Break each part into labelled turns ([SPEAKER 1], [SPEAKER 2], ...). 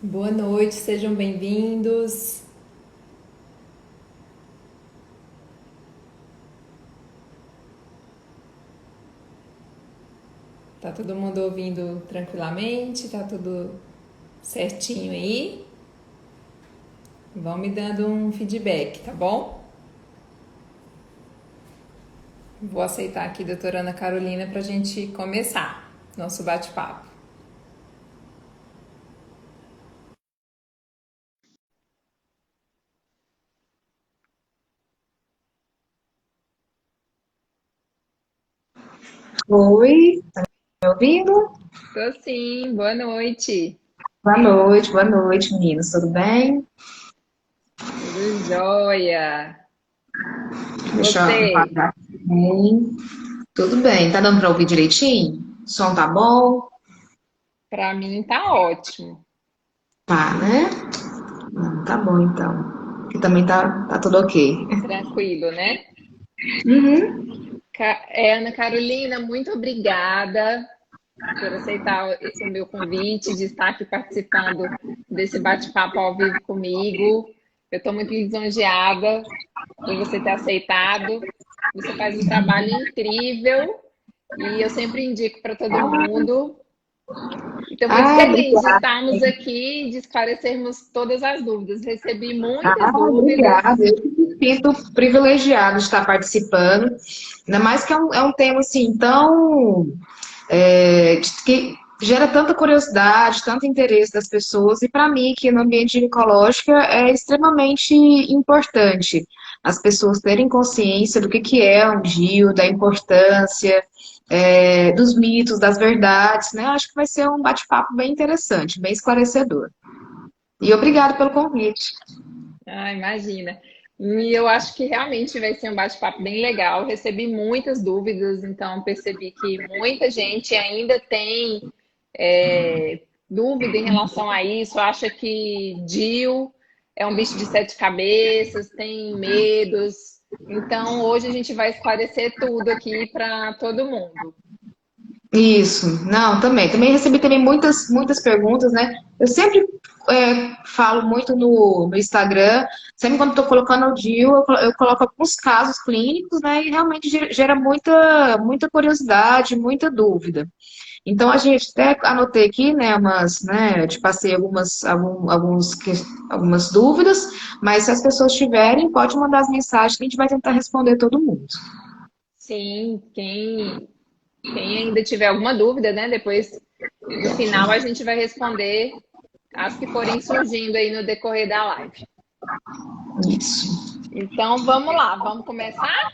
[SPEAKER 1] Boa noite, sejam bem-vindos. Tá todo mundo ouvindo tranquilamente? Tá tudo certinho aí? Vão me dando um feedback, tá bom? Vou aceitar aqui a doutora Ana Carolina para a gente começar nosso bate-papo.
[SPEAKER 2] Oi, me ouvindo?
[SPEAKER 1] Tô sim, boa noite.
[SPEAKER 2] Boa noite, meninos, tudo bem?
[SPEAKER 1] Tudo jóia. E
[SPEAKER 2] Deixa eu
[SPEAKER 1] você?
[SPEAKER 2] enquadrar aqui bem. Tudo bem, tá dando para ouvir direitinho? O som tá bom?
[SPEAKER 1] Pra mim tá ótimo.
[SPEAKER 2] Tá, né? Tá bom então. Aqui também tá tudo ok.
[SPEAKER 1] Tranquilo, né?
[SPEAKER 2] Uhum.
[SPEAKER 1] Ana Carolina, muito obrigada por aceitar esse meu convite de estar aqui participando desse bate-papo ao vivo comigo. Eu estou muito lisonjeada por você ter aceitado. Você faz um trabalho incrível e eu sempre indico para todo mundo. Estou muito
[SPEAKER 2] Ah,
[SPEAKER 1] feliz de
[SPEAKER 2] obrigada.
[SPEAKER 1] estarmos aqui e de esclarecermos todas as dúvidas. Recebi muitas
[SPEAKER 2] Obrigada.
[SPEAKER 1] dúvidas.
[SPEAKER 2] Eu que me sinto privilegiado de estar participando. Ainda mais que é um tema assim tão que gera tanta curiosidade, tanto interesse das pessoas, e para mim, que no ambiente ginecológico é extremamente importante as pessoas terem consciência do que é um DIU, da importância, dos mitos, das verdades, né? Acho que vai ser um bate-papo bem interessante, bem esclarecedor. E obrigado pelo convite.
[SPEAKER 1] Ah, imagina. E eu acho que realmente vai ser um bate-papo bem legal. Recebi muitas dúvidas, então percebi que muita gente ainda tem dúvida em relação a isso. Acha que Jill é um bicho de sete cabeças, tem medos. Então hoje a gente vai esclarecer tudo aqui para todo mundo.
[SPEAKER 2] Isso, não, também recebi também muitas perguntas, né? Eu sempre falo muito no Instagram, sempre quando estou colocando o DIU, eu coloco alguns casos clínicos, né? E realmente gera muita curiosidade, muita dúvida. Então a gente até anotei aqui, né? Eu te passei algumas dúvidas, mas se as pessoas tiverem, pode mandar as mensagens que a gente vai tentar responder todo mundo.
[SPEAKER 1] Sim, quem ainda tiver alguma dúvida, né? Depois no final a gente vai responder as que forem surgindo aí no decorrer da live.
[SPEAKER 2] Isso.
[SPEAKER 1] Então vamos lá, vamos começar?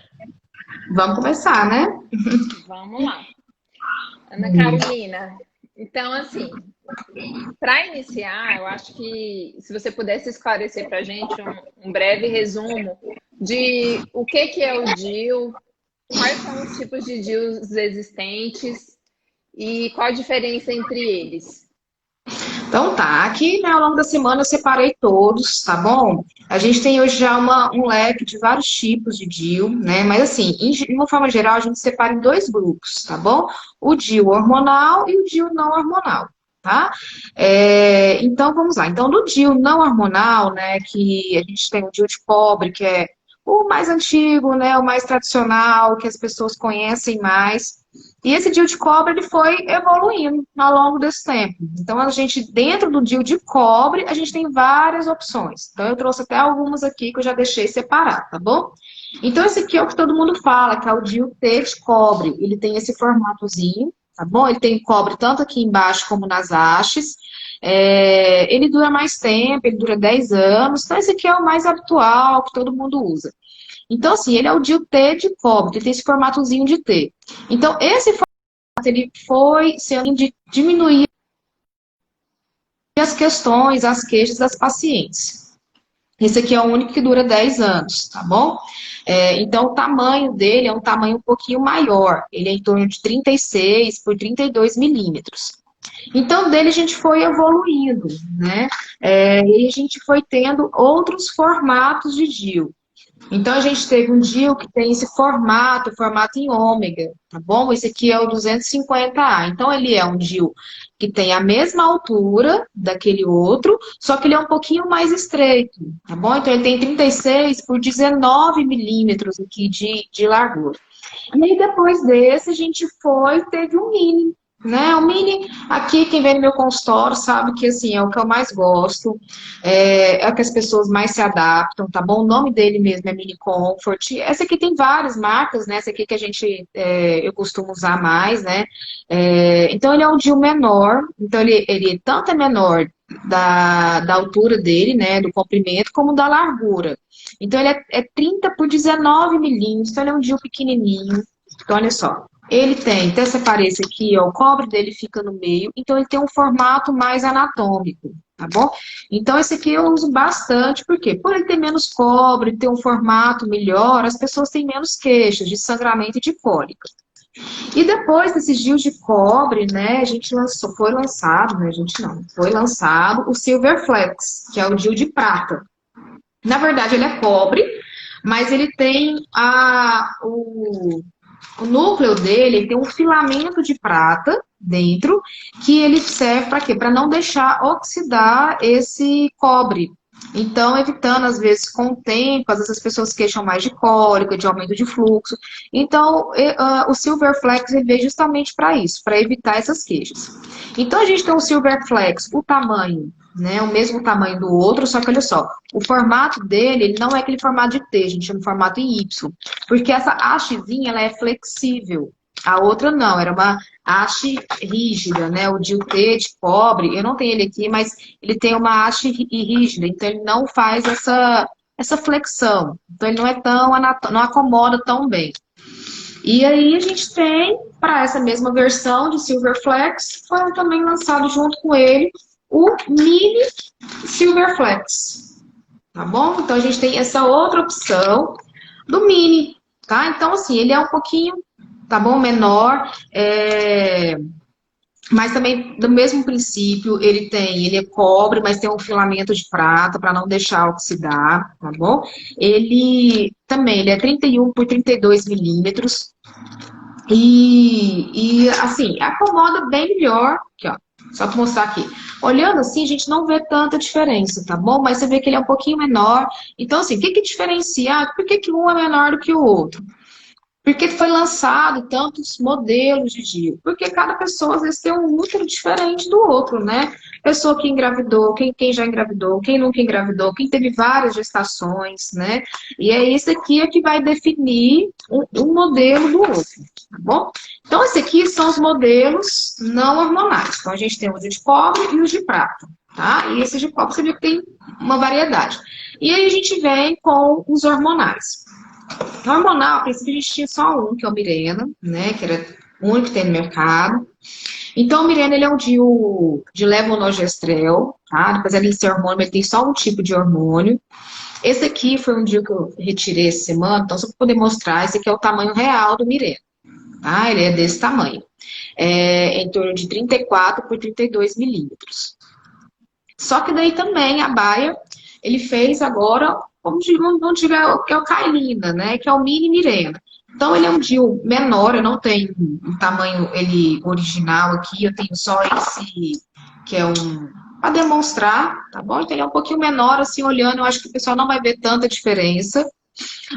[SPEAKER 2] Vamos começar, né?
[SPEAKER 1] Vamos lá. Ana Carolina, então assim, para iniciar, eu acho que se você pudesse esclarecer para a gente um breve resumo de o que é o DIU, quais são os tipos de DIUs existentes e qual a diferença entre eles.
[SPEAKER 2] Então tá, aqui né, ao longo da semana eu separei todos, tá bom? A gente tem hoje já um leque de vários tipos de DIU, né? Mas assim, de uma forma geral, a gente separa em dois grupos, tá bom? O DIU hormonal e o DIU não hormonal, tá? Então vamos lá. Então, no DIU não hormonal, né, que a gente tem o DIU de cobre, que é o mais antigo, né, o mais tradicional, que as pessoas conhecem mais. E esse DIU de cobre ele foi evoluindo ao longo desse tempo. Então, a gente, dentro do DIU de cobre, a gente tem várias opções. Então, eu trouxe até algumas aqui que eu já deixei separar, tá bom? Então, esse aqui é o que todo mundo fala, que é o DIU T de cobre. Ele tem esse formatozinho, tá bom? Ele tem cobre tanto aqui embaixo como nas hastes. Ele dura mais tempo, ele dura 10 anos. Então, esse aqui é o mais habitual, que todo mundo usa. Então, assim, ele é o DIU T de cobre, ele tem esse formatozinho de T. Então, esse formato ele foi sendo de diminuir as questões, as queixas das pacientes. Esse aqui é o único que dura 10 anos, tá bom? Então, o tamanho dele é um tamanho um pouquinho maior. Ele é em torno de 36 por 32 milímetros. Então, dele a gente foi evoluindo, né? E a gente foi tendo outros formatos de DIU. Então, a gente teve um DIU que tem esse formato em ômega, tá bom? Esse aqui é o 250A. Então, ele é um DIU que tem a mesma altura daquele outro, só que ele é um pouquinho mais estreito, tá bom? Então, ele tem 36 por 19 milímetros aqui de largura. E aí, depois desse, a gente teve um mini, né? O mini, aqui, quem vem no meu consultório sabe que, assim, é o que eu mais gosto, é o que as pessoas mais se adaptam, tá bom? O nome dele mesmo é Mini Comfort. Essa aqui tem várias marcas, né? Essa aqui que eu costumo usar mais, né? Então, ele é um DIU menor, então ele tanto é menor da altura dele, né? Do comprimento, como da largura. Então, ele é 30 por 19 milímetros, então ele é um DIU pequenininho. Então, olha só. Ele tem, até separei esse aqui, ó, o cobre dele fica no meio, então ele tem um formato mais anatômico, tá bom? Então, esse aqui eu uso bastante, por quê? Por ele ter menos cobre, ter um formato melhor, as pessoas têm menos queixas de sangramento e de cólica. E depois desses DIUs de cobre, né, foi lançado o Silver Flex, que é o DIU de prata. Na verdade, ele é cobre, mas ele tem o núcleo dele, ele tem um filamento de prata dentro, que ele serve para quê? Para não deixar oxidar esse cobre. Então, evitando, às vezes, com o tempo, às vezes as pessoas queixam mais de cólica, de aumento de fluxo. Então, o Silver Flex ele veio justamente para isso, para evitar essas queixas. Então, a gente tem o Silver Flex, o tamanho, né, o mesmo tamanho do outro, só que olha só, o formato dele, ele não é aquele formato de T, a gente chama de formato em Y, porque essa hastezinha, ela é flexível. A outra não, era uma haste rígida, né? O DIU T de cobre, eu não tenho ele aqui, mas ele tem uma haste rígida, então ele não faz essa flexão. Então ele não é não acomoda tão bem. E aí a gente tem, para essa mesma versão de Silver Flex, foi também lançado junto com ele o Mini Silver Flex, tá bom? Então a gente tem essa outra opção do Mini, tá? Então assim, ele é um pouquinho, tá bom? Menor, mas também do mesmo princípio, ele é cobre, mas tem um filamento de prata para não deixar oxidar, tá bom? Ele é 31 por 32 milímetros e assim, acomoda bem melhor, aqui ó, só para mostrar aqui. Olhando assim, a gente não vê tanta diferença, tá bom? Mas você vê que ele é um pouquinho menor. Então assim, o que diferencia? Por que um é menor do que o outro? Porque foi lançado tantos modelos de DIU? Porque cada pessoa, às vezes, tem um útero diferente do outro, né? Pessoa que engravidou, quem já engravidou, quem nunca engravidou, quem teve várias gestações, né? E é isso aqui que vai definir um modelo do outro, tá bom? Então, esses aqui são os modelos não hormonais. Então, a gente tem os de cobre e os de prata, tá? E esses de cobre, você vê que tem uma variedade. E aí, a gente vem com os hormonais. Hormonal, a princípio a gente tinha só um, que é o Mirena, né? Que era o único que tem no mercado. Então, o Mirena, ele é um DIU de levonorgestrel, tá? Apesar de ele ser hormônio, ele tem só um tipo de hormônio. Esse aqui foi um DIU que eu retirei essa semana, então só para poder mostrar, esse aqui é o tamanho real do Mirena, tá? Ele é desse tamanho. Em torno de 34 por 32 milímetros. Só que daí também a Bayer, ele fez agora, vamos dizer, que é o Kailina, né? Que é o Mini Mirena. Então, ele é um DIU menor, eu não tenho o tamanho ele original aqui, eu tenho só esse, que é para demonstrar, tá bom? Então, ele é um pouquinho menor, assim, olhando, eu acho que o pessoal não vai ver tanta diferença.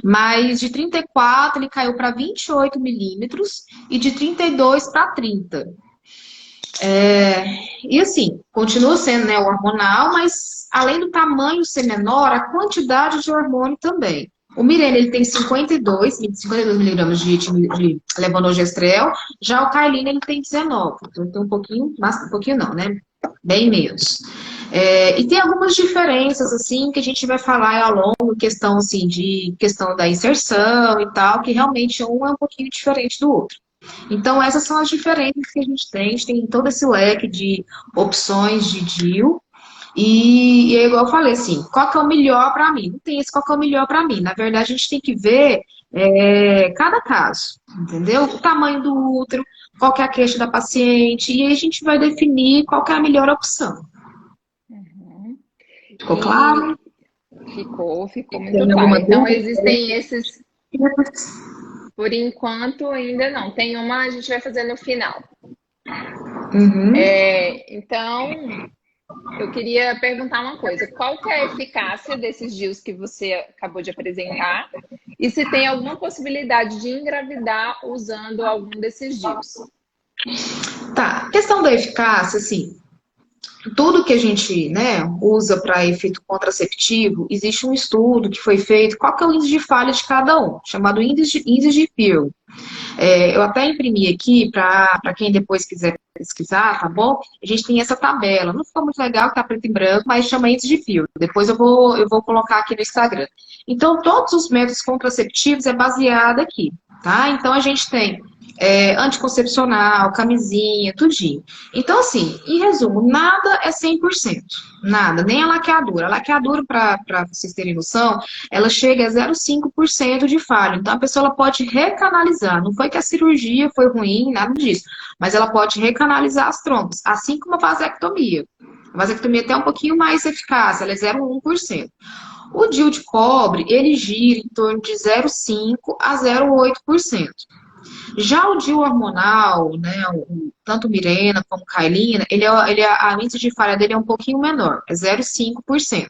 [SPEAKER 2] Mas de 34 ele caiu para 28 milímetros e de 32 para 30. E assim, continua sendo, né, o hormonal, mas além do tamanho ser menor, a quantidade de hormônio também. O Mirena, ele tem 52 miligramas de levonorgestrel, já o Kailina, ele tem 19, então tem um pouquinho não, né, bem menos. E tem algumas diferenças, assim, que a gente vai falar ao longo, questão, assim, questão da inserção e tal, que realmente um é um pouquinho diferente do outro. Então, essas são as diferenças que a gente tem todo esse leque de opções de DIU. E é igual eu falei assim, qual que é o melhor para mim? Não tem esse qual que é o melhor para mim. Na verdade, a gente tem que ver cada caso, entendeu? O tamanho do útero, qual que é a queixa da paciente, e aí a gente vai definir qual que é a melhor opção.
[SPEAKER 1] Uhum.
[SPEAKER 2] Ficou claro?
[SPEAKER 1] Ficou muito
[SPEAKER 2] Tem
[SPEAKER 1] claro.
[SPEAKER 2] alguma
[SPEAKER 1] Então,
[SPEAKER 2] dúvida?
[SPEAKER 1] existem esses, por enquanto, ainda não. Tem uma, a gente vai fazer no final.
[SPEAKER 2] Uhum.
[SPEAKER 1] Então, eu queria perguntar uma coisa. Qual que é a eficácia desses DIUs que você acabou de apresentar? E se tem alguma possibilidade de engravidar usando algum desses DIUs?
[SPEAKER 2] Tá, questão da eficácia, assim, tudo que a gente, né, usa para efeito contraceptivo, existe um estudo que foi feito, qual que é o índice de falha de cada um, chamado índice de Pearl. Eu até imprimi aqui para quem depois quiser pesquisar, tá bom? A gente tem essa tabela, não ficou muito legal, tá preto e branco, mas chama índice de Pearl. Depois eu vou colocar aqui no Instagram. Então, todos os métodos contraceptivos é baseado aqui, tá? Então, a gente tem anticoncepcional, camisinha, tudinho. Então, assim, em resumo, nada é 100%. Nada, nem a laqueadura. A laqueadura, para vocês terem noção, ela chega a 0,5% de falha. Então, a pessoa ela pode recanalizar. Não foi que a cirurgia foi ruim, nada disso. Mas ela pode recanalizar as trompas, assim como a vasectomia. A vasectomia é até um pouquinho mais eficaz, ela é 0,1%. O DIU de cobre, ele gira em torno de 0,5% a 0,8%. Já o DIU hormonal, né, tanto Mirena como Cailina, a índice de falha dele é um pouquinho menor, é 0,5%,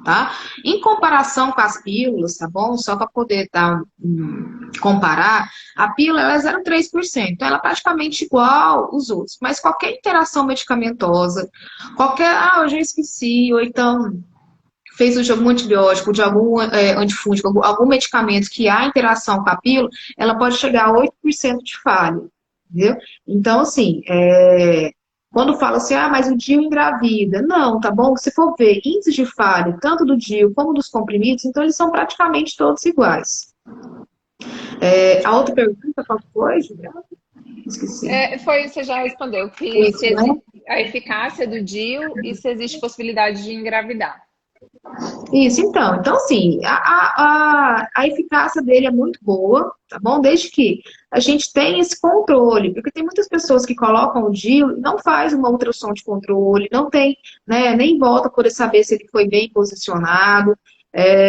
[SPEAKER 2] tá? Em comparação com as pílulas, tá bom? Só para poder comparar, a pílula ela é 0,3%, então ela é praticamente igual os outros, mas qualquer interação medicamentosa, eu já esqueci, ou então fez uso de algum antibiótico, de algum antifúngico, algum medicamento que há interação com a pílula, ela pode chegar a 8% de falha, entendeu? Então, assim, quando fala assim, mas o DIU engravida. Não, tá bom? Se for ver índice de falha, tanto do DIU como dos comprimidos, então eles são praticamente todos iguais. A outra pergunta, qual foi, Juliana? Esqueci.
[SPEAKER 1] Você já respondeu, que
[SPEAKER 2] Isso,
[SPEAKER 1] se
[SPEAKER 2] né?
[SPEAKER 1] a eficácia do DIU e se existe possibilidade de engravidar.
[SPEAKER 2] Isso, então assim, a eficácia dele é muito boa, tá bom? Desde que a gente tenha esse controle, porque tem muitas pessoas que colocam o DIU e não faz uma ultrassom de controle, não tem, né, nem volta para poder saber se ele foi bem posicionado.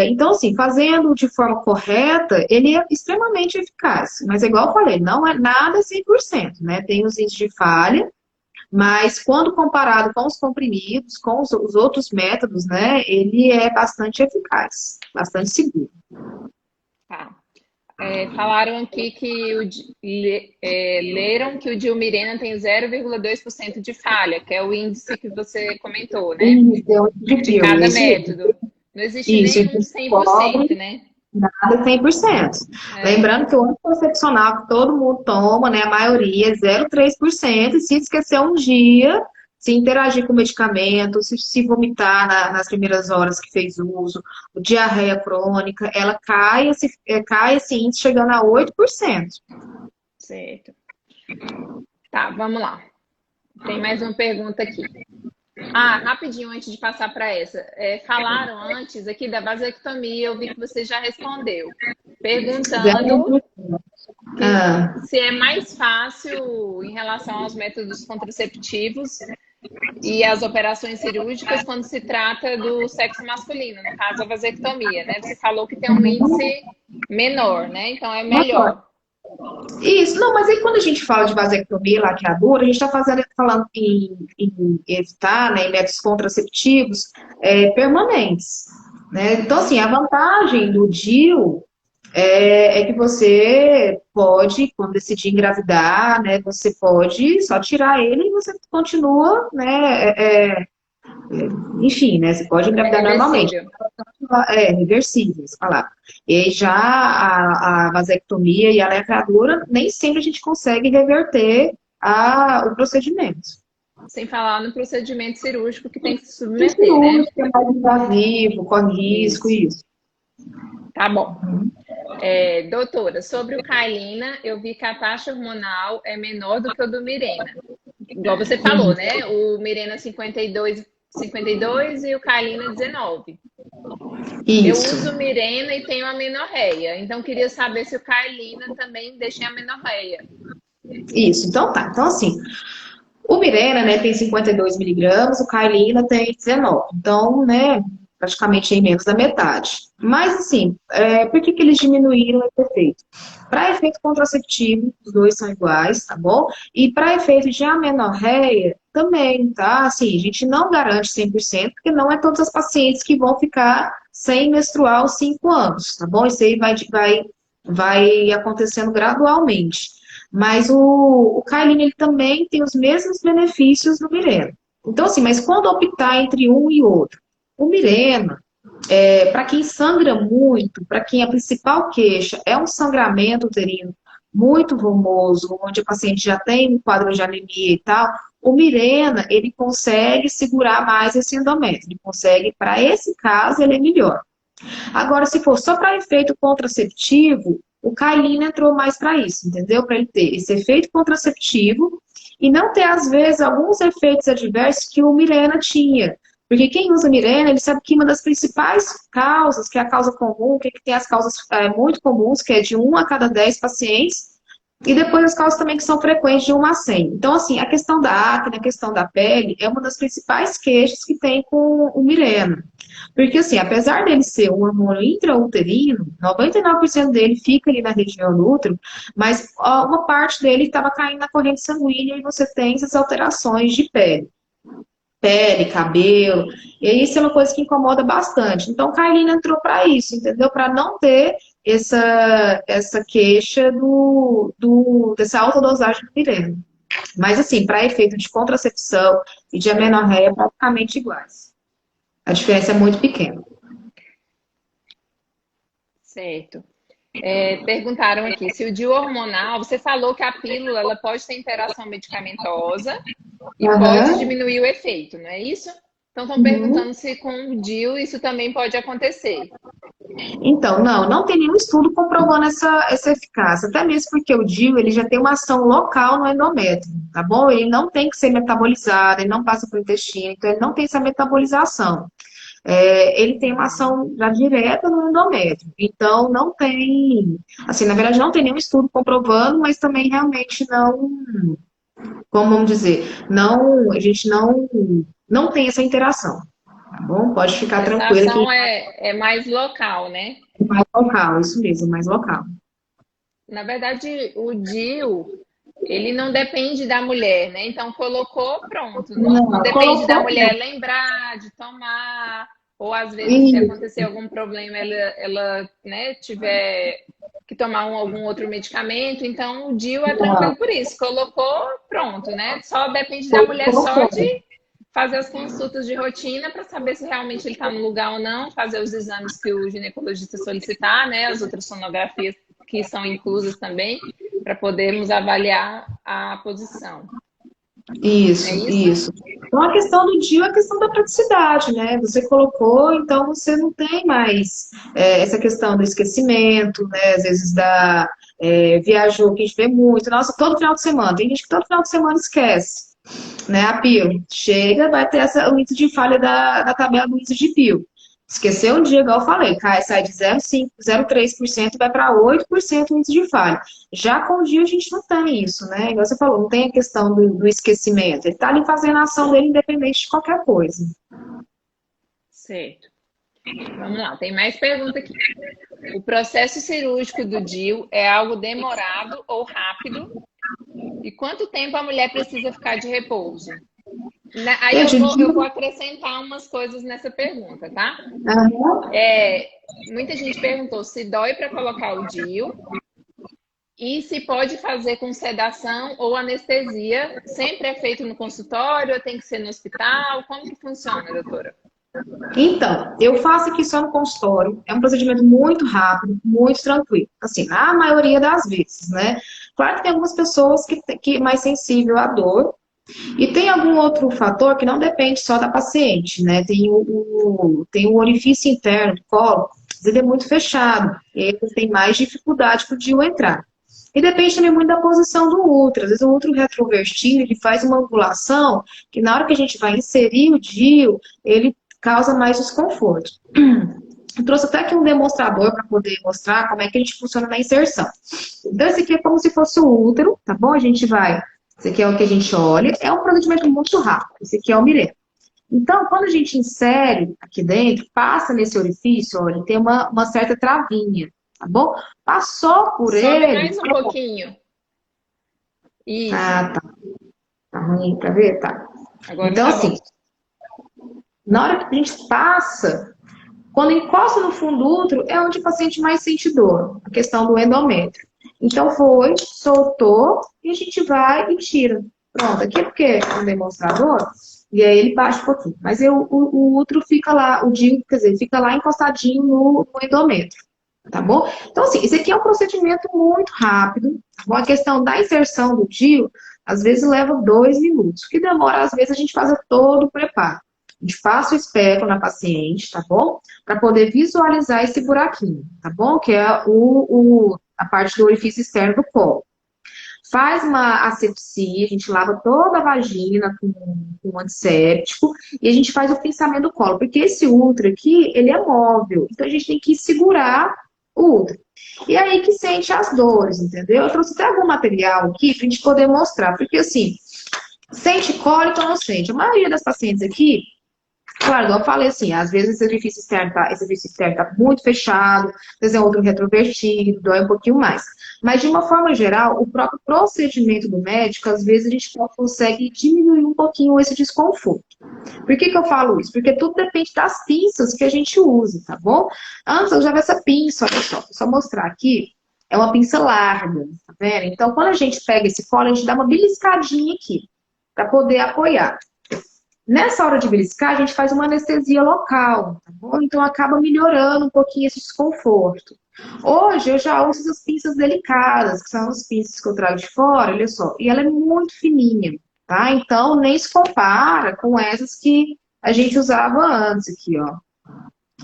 [SPEAKER 2] Então, assim, fazendo de forma correta, ele é extremamente eficaz. Mas, igual eu falei, não é nada 100%, né? Tem os índices de falha, mas quando comparado com os comprimidos, com os outros métodos, né, ele é bastante eficaz, bastante seguro.
[SPEAKER 1] Tá. Falaram aqui que leram que o Dilmirena tem 0,2% de falha, que é o índice que você comentou, né?
[SPEAKER 2] Isso, é um
[SPEAKER 1] De cada método. Não existe
[SPEAKER 2] isso,
[SPEAKER 1] nenhum 100%, né?
[SPEAKER 2] nada 100%. Lembrando que o anticoncepcional que todo mundo toma, né, a maioria é 0,3%, e se esquecer um dia, se interagir com o medicamento, se vomitar nas primeiras horas que fez uso, diarreia crônica, ela cai esse índice chegando a 8%.
[SPEAKER 1] Certo. Tá, vamos lá. Tem mais uma pergunta aqui. Rapidinho, antes de passar para essa. Falaram antes aqui da vasectomia, eu vi que você já respondeu. Perguntando se é mais fácil em relação aos métodos contraceptivos e as operações cirúrgicas quando se trata do sexo masculino, no caso a vasectomia, né? Você falou que tem um índice menor, né? Então é melhor.
[SPEAKER 2] Isso, não, mas aí quando a gente fala de vasectomia laqueadura, a gente está falando em evitar, né, em métodos contraceptivos permanentes, né? Então, assim, a vantagem do DIU é que você pode, quando decidir engravidar, né, você pode só tirar ele e você continua, né, enfim, né, você pode engravidar normalmente. Reversível, essa palavra. E aí já a vasectomia e a laqueadura, nem sempre a gente consegue reverter o procedimento.
[SPEAKER 1] Sem falar no procedimento cirúrgico que tem que se submeter, né?
[SPEAKER 2] Que é mais invasivo, corre risco, isso.
[SPEAKER 1] Tá bom. Doutora, sobre o Cailina, eu vi que a taxa hormonal é menor do que o do Mirena. Igual você falou, né? O Mirena 52 e o Cailina 19.
[SPEAKER 2] Isso.
[SPEAKER 1] Eu uso Mirena e tenho amenorreia. Então, queria saber se o Cailina também deixa amenorreia.
[SPEAKER 2] Isso, então tá. Então, assim, o Mirena, né, tem 52 miligramas, o Cailina tem 19. Então, né, praticamente em menos da metade. Mas, assim, por que eles diminuíram esse efeito? Para efeito contraceptivo, os dois são iguais, tá bom? E para efeito de amenorreia, também, tá? Assim, a gente não garante 100%, porque não é todas as pacientes que vão ficar sem menstruar aos 5 anos, tá bom? Isso aí vai acontecendo gradualmente. Mas o Kyline, ele também tem os mesmos benefícios do Mirena. Então, assim, mas quando optar entre um e outro? O Mirena, para quem sangra muito, para quem a principal queixa é um sangramento uterino muito volumoso, onde a paciente já tem um quadro de anemia e tal, o Mirena, ele consegue segurar mais esse endométrio, ele consegue, para esse caso, ele é melhor. Agora, se for só para efeito contraceptivo, o Kyline entrou mais para isso, entendeu? Para ele ter esse efeito contraceptivo e não ter, às vezes, alguns efeitos adversos que o Mirena tinha. Porque quem usa Mirena, ele sabe que uma das principais causas, que é a causa comum, que tem as causas muito comuns, que é de 1 a cada 10 pacientes, e depois as causas também que são frequentes de 1 a 100. Então, assim, a questão da acne, a questão da pele, é uma das principais queixas que tem com o Mirena. Porque, assim, apesar dele ser um hormônio intrauterino, 99% dele fica ali na região do útero, mas uma parte dele estava caindo na corrente sanguínea e você tem essas alterações de pele, cabelo, e aí isso é uma coisa que incomoda bastante. Então, Kyline entrou para isso, entendeu? Para não ter essa queixa dessa alta dosagem do Mirena. Mas, assim, para efeito de contracepção e de amenorreia, é praticamente iguais. A diferença é muito pequena.
[SPEAKER 1] Certo. Perguntaram aqui, se o DIU hormonal, você falou que a pílula ela pode ter interação medicamentosa e pode diminuir o efeito, não é isso? Então estão perguntando se com o DIU isso também pode acontecer.
[SPEAKER 2] Então, não tem nenhum estudo comprovando essa eficácia, até mesmo porque o DIU ele já tem uma ação local no endométrio, tá bom? Ele não tem que ser metabolizado, ele não passa para o intestino, então ele não tem essa metabolização. Ele tem uma ação já direta no endométrio. Então, não tem, assim, na verdade, não tem nenhum estudo comprovando, mas também realmente não, como vamos dizer, não, a gente não tem essa interação, tá bom? Pode ficar tranquilo.
[SPEAKER 1] Essa ação é mais local, né?
[SPEAKER 2] Mais local, isso mesmo, mais local.
[SPEAKER 1] Na verdade, o DIU, ele não depende da mulher, né? Então, colocou, pronto. Não depende da mulher lembrar de tomar, ou às vezes, se acontecer algum problema, ela né, tiver que tomar algum outro medicamento. Então, o DIU é tranquilo por isso. Colocou, pronto, né? Só depende da mulher só de fazer as consultas de rotina para saber se realmente ele está no lugar ou não, fazer os exames que o ginecologista solicitar, né? As ultrassonografias que são inclusas também, para podermos avaliar a posição.
[SPEAKER 2] Isso. Então, a questão do DIU é a questão da praticidade, né? Você colocou, então você não tem mais essa questão do esquecimento, né? Às vezes viajou, que a gente vê muito. Nossa, todo final de semana. Tem gente que todo final de semana esquece, né? A PIL. Chega, vai ter o índice de falha da tabela do índice de PIL. Esqueceu um dia, igual eu falei, sai de 0,5%, 0,3% e vai para 8% o índice de falha. Já com o DIU a gente não tem isso, né? Igual você falou, não tem a questão do esquecimento. Ele está ali fazendo a ação dele independente de qualquer coisa.
[SPEAKER 1] Certo. Vamos lá, tem mais pergunta aqui. O processo cirúrgico do DIU é algo demorado ou rápido? E quanto tempo a mulher precisa ficar de repouso? Aí eu vou acrescentar umas coisas nessa pergunta, tá? Muita gente perguntou se dói para colocar o DIU e se pode fazer com sedação ou anestesia. Sempre é feito no consultório ou tem que ser no hospital? Como que funciona, doutora?
[SPEAKER 2] Então, eu faço aqui só no consultório. É um procedimento muito rápido, muito tranquilo. Assim, na maioria das vezes, né? Claro que tem algumas pessoas que é mais sensível à dor. E tem algum outro fator que não depende só da paciente, né? Tem o orifício interno do colo, ele é muito fechado, e aí tem mais dificuldade para o DIU entrar. E depende também muito da posição do útero. Às vezes o útero retrovertido, ele faz uma angulação, que na hora que a gente vai inserir o DIU, ele causa mais desconforto. Eu trouxe até aqui um demonstrador para poder mostrar como é que a gente funciona na inserção. Então esse aqui é como se fosse o útero, tá bom? A gente vai... Esse aqui é o que a gente olha. É um procedimento muito rápido. Esse aqui é o Mirena. Então, quando a gente insere aqui dentro, passa nesse orifício, ó, ele tem uma certa travinha, tá bom? Passou por
[SPEAKER 1] Sobe
[SPEAKER 2] ele.
[SPEAKER 1] mais um pouquinho. Isso.
[SPEAKER 2] Ah, tá. Tá ruim pra ver? Tá.
[SPEAKER 1] Agora
[SPEAKER 2] Então,
[SPEAKER 1] tá
[SPEAKER 2] assim,
[SPEAKER 1] bom.
[SPEAKER 2] na hora que a gente passa, quando encosta no fundo útero, é onde o paciente mais sente dor, a questão do endométrio. Então, foi, soltou, e a gente vai e tira. Pronto, aqui é porque é um demonstrador, e aí ele baixa um pouquinho. Mas o útero fica lá, o DIU, quer dizer, fica lá encostadinho no endométrio. Tá bom? Então, assim, esse aqui é um procedimento muito rápido. Tá bom? A questão da inserção do DIU, às vezes leva 2 minutos. O que demora, às vezes, a gente faz todo o preparo. A gente passa o especo na paciente, tá bom? Para poder visualizar esse buraquinho, tá bom? Que é a parte do orifício externo do colo. Faz uma asepsia, a gente lava toda a vagina com antisséptico e a gente faz o pinçamento do colo, porque esse útero aqui, ele é móvel, então a gente tem que segurar o útero. E aí que sente as dores, entendeu? Eu trouxe até algum material aqui pra gente poder mostrar, porque assim, sente cólica ou não sente? A maioria das pacientes aqui, claro, igual eu falei assim, às vezes esse orifício externo tá muito fechado, às vezes é outro retrovertido, dói um pouquinho mais. Mas, de uma forma geral, o próprio procedimento do médico, às vezes a gente consegue diminuir um pouquinho esse desconforto. Por que eu falo isso? Porque tudo depende das pinças que a gente usa, tá bom? Antes eu usava essa pinça, olha só, vou só mostrar aqui. É uma pinça larga, tá vendo? Então, quando a gente pega esse colo, a gente dá uma beliscadinha aqui, para poder apoiar. Nessa hora de beliscar, a gente faz uma anestesia local, tá bom? Então acaba melhorando um pouquinho esse desconforto. Hoje eu já uso essas pinças delicadas, que são as pinças que eu trago de fora, olha só. E ela é muito fininha, tá? Então nem se compara com essas que a gente usava antes aqui, ó.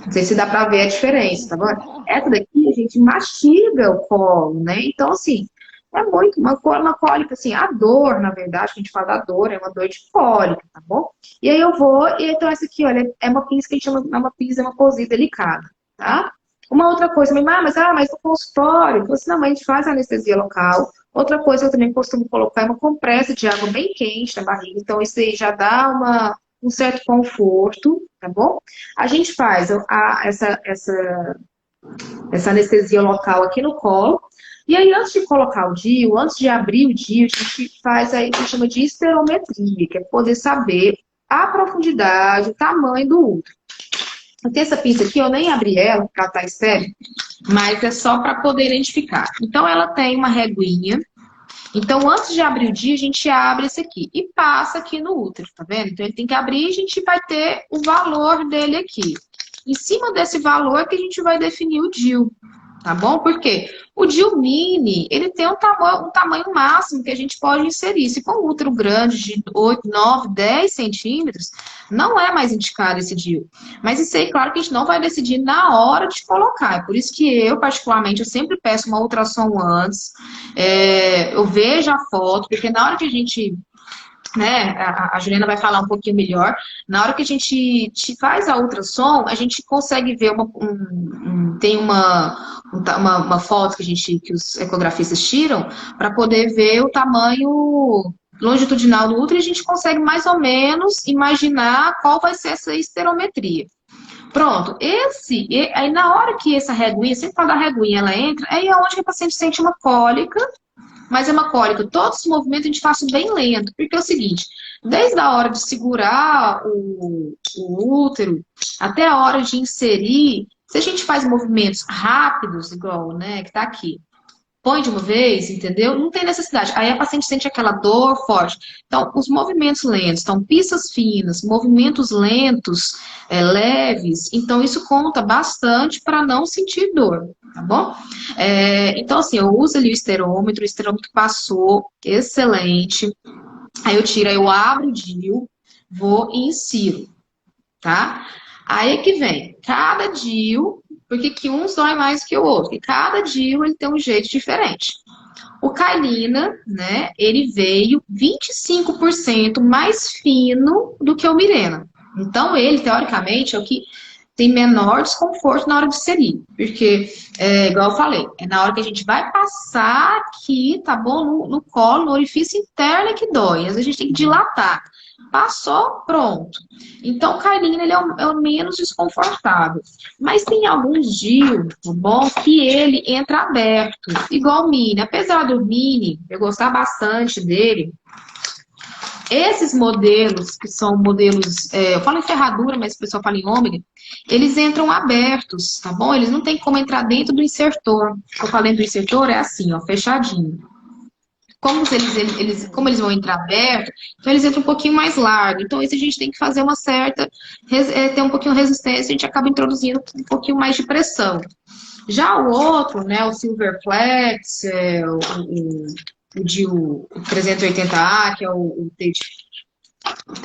[SPEAKER 2] Não sei se dá pra ver a diferença, tá bom? Essa daqui a gente mastiga o colo, né? Então, assim, é muito uma cólica, assim, a dor, na verdade, que a gente fala da dor, é uma dor de cólica, tá bom? E aí eu vou, e então essa aqui, olha, é uma pinça que a gente chama, é uma pinça hemocosida delicada, tá? Uma outra coisa, mas no consultório, você não, mas a gente faz anestesia local. Outra coisa que eu também costumo colocar é uma compressa de água bem quente na barriga, então isso aí já dá um certo conforto, tá bom? A gente faz essa anestesia local aqui no colo. E aí, antes de colocar o DIU, antes de abrir o DIU, a gente faz aí o que chama de esterometria, que é poder saber a profundidade, o tamanho do útero. Eu tenho essa pinça aqui, eu nem abri ela, porque ela tá estéril, mas é só para poder identificar. Então, ela tem uma reguinha. Então, antes de abrir o DIU, a gente abre esse aqui e passa aqui no útero, tá vendo? Então, ele tem que abrir e a gente vai ter o valor dele aqui. Em cima desse valor que a gente vai definir o DIU, tá bom? Porque o DIU mini, ele tem um tamanho máximo que a gente pode inserir. Se for um útero grande de 8, 9, 10 centímetros, não é mais indicado esse DIU. Mas isso aí, claro que a gente não vai decidir na hora de colocar. É por isso que eu, particularmente, eu sempre peço uma ultrassom antes. Eu vejo a foto, porque na hora que a gente... né, a Juliana vai falar um pouquinho melhor. Na hora que a gente faz a ultrassom, a gente consegue ver tem uma foto que os ecografistas tiram para poder ver o tamanho longitudinal do útero e a gente consegue mais ou menos imaginar qual vai ser essa esterometria. Pronto, aí na hora que essa reguinha, sempre quando a reguinha ela entra, aí é onde que a paciente sente uma cólica. Mas é uma cólica, todos os movimentos a gente faz bem lento, porque é o seguinte, desde a hora de segurar o útero até a hora de inserir, se a gente faz movimentos rápidos, igual, né, que tá aqui, põe de uma vez, entendeu? Não tem necessidade. Aí a paciente sente aquela dor forte. Então, os movimentos lentos, então, pistas finas, movimentos lentos, leves, então isso conta bastante para não sentir dor, tá bom? Então, assim, eu uso ali o esterômetro passou, excelente. Aí eu tiro, aí eu abro o DIU, vou e insiro, tá? Aí é que vem, cada DIU, porque que um dói mais que o outro, e cada DIU ele tem um jeito diferente. O Kylina, né, ele veio 25% mais fino do que o Mirena. Então, ele, teoricamente, é o que tem menor desconforto na hora de inserir. Porque, igual eu falei, é na hora que a gente vai passar aqui, tá bom? No colo, no orifício interno é que dói. Às vezes a gente tem que dilatar. Passou, pronto. Então, o Kailina, ele é o menos desconfortável. Mas tem alguns DIU, tá bom, que ele entra aberto, igual o Mini. Apesar do Mini, eu gostar bastante dele, esses modelos, que são modelos, eu falo em ferradura, mas o pessoal fala em ômega, eles entram abertos, tá bom? Eles não tem como entrar dentro do insertor. Eu falei do insertor, é assim, ó, fechadinho. Como eles vão entrar aberto, então eles entram um pouquinho mais largo. Então, esse a gente tem que fazer uma certa, ter um pouquinho de resistência, a gente acaba introduzindo um pouquinho mais de pressão. Já o outro, né, o Silverflex, o DIU 380A, que é o T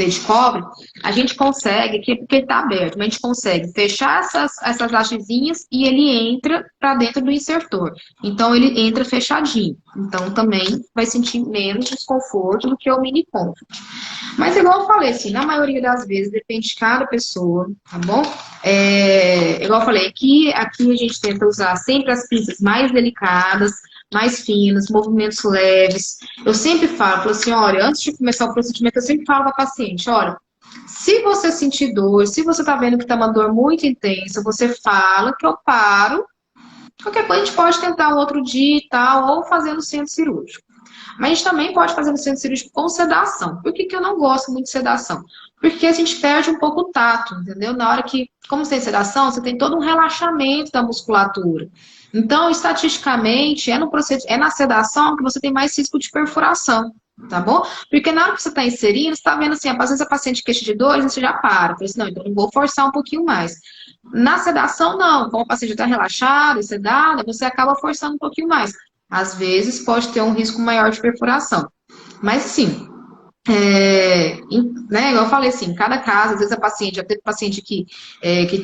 [SPEAKER 2] de cobre, a gente consegue, porque ele está aberto, mas a gente consegue fechar essas hastezinhas e ele entra para dentro do insertor. Então, ele entra fechadinho. Então, também vai sentir menos desconforto do que o mini comfort. Mas, igual eu falei, assim, na maioria das vezes, depende de cada pessoa, tá bom? Igual eu falei, aqui a gente tenta usar sempre as pinças mais delicadas, mais finas, movimentos leves. Eu sempre falo assim, olha, antes de começar o procedimento, eu sempre falo para a paciente, olha, se você sentir dor, se você está vendo que está uma dor muito intensa, você fala que eu paro. Qualquer coisa a gente pode tentar um outro dia e tal, ou fazer no centro cirúrgico. Mas a gente também pode fazer no centro cirúrgico com sedação. Por que eu não gosto muito de sedação? Porque a gente perde um pouco o tato, entendeu? Na hora que, como você tem sedação, você tem todo um relaxamento da musculatura. Então, estatisticamente, é na sedação que você tem mais risco de perfuração, tá bom? Porque na hora que você está inserindo, você está vendo assim, às vezes a paciente queixa de dor, você já para. Fala assim, não, então eu vou forçar um pouquinho mais. Na sedação, não. Como a paciente está relaxada e sedada, você acaba forçando um pouquinho mais. Às vezes pode ter um risco maior de perfuração. Mas sim, né, eu falei assim, cada caso, às vezes a paciente, já teve paciente que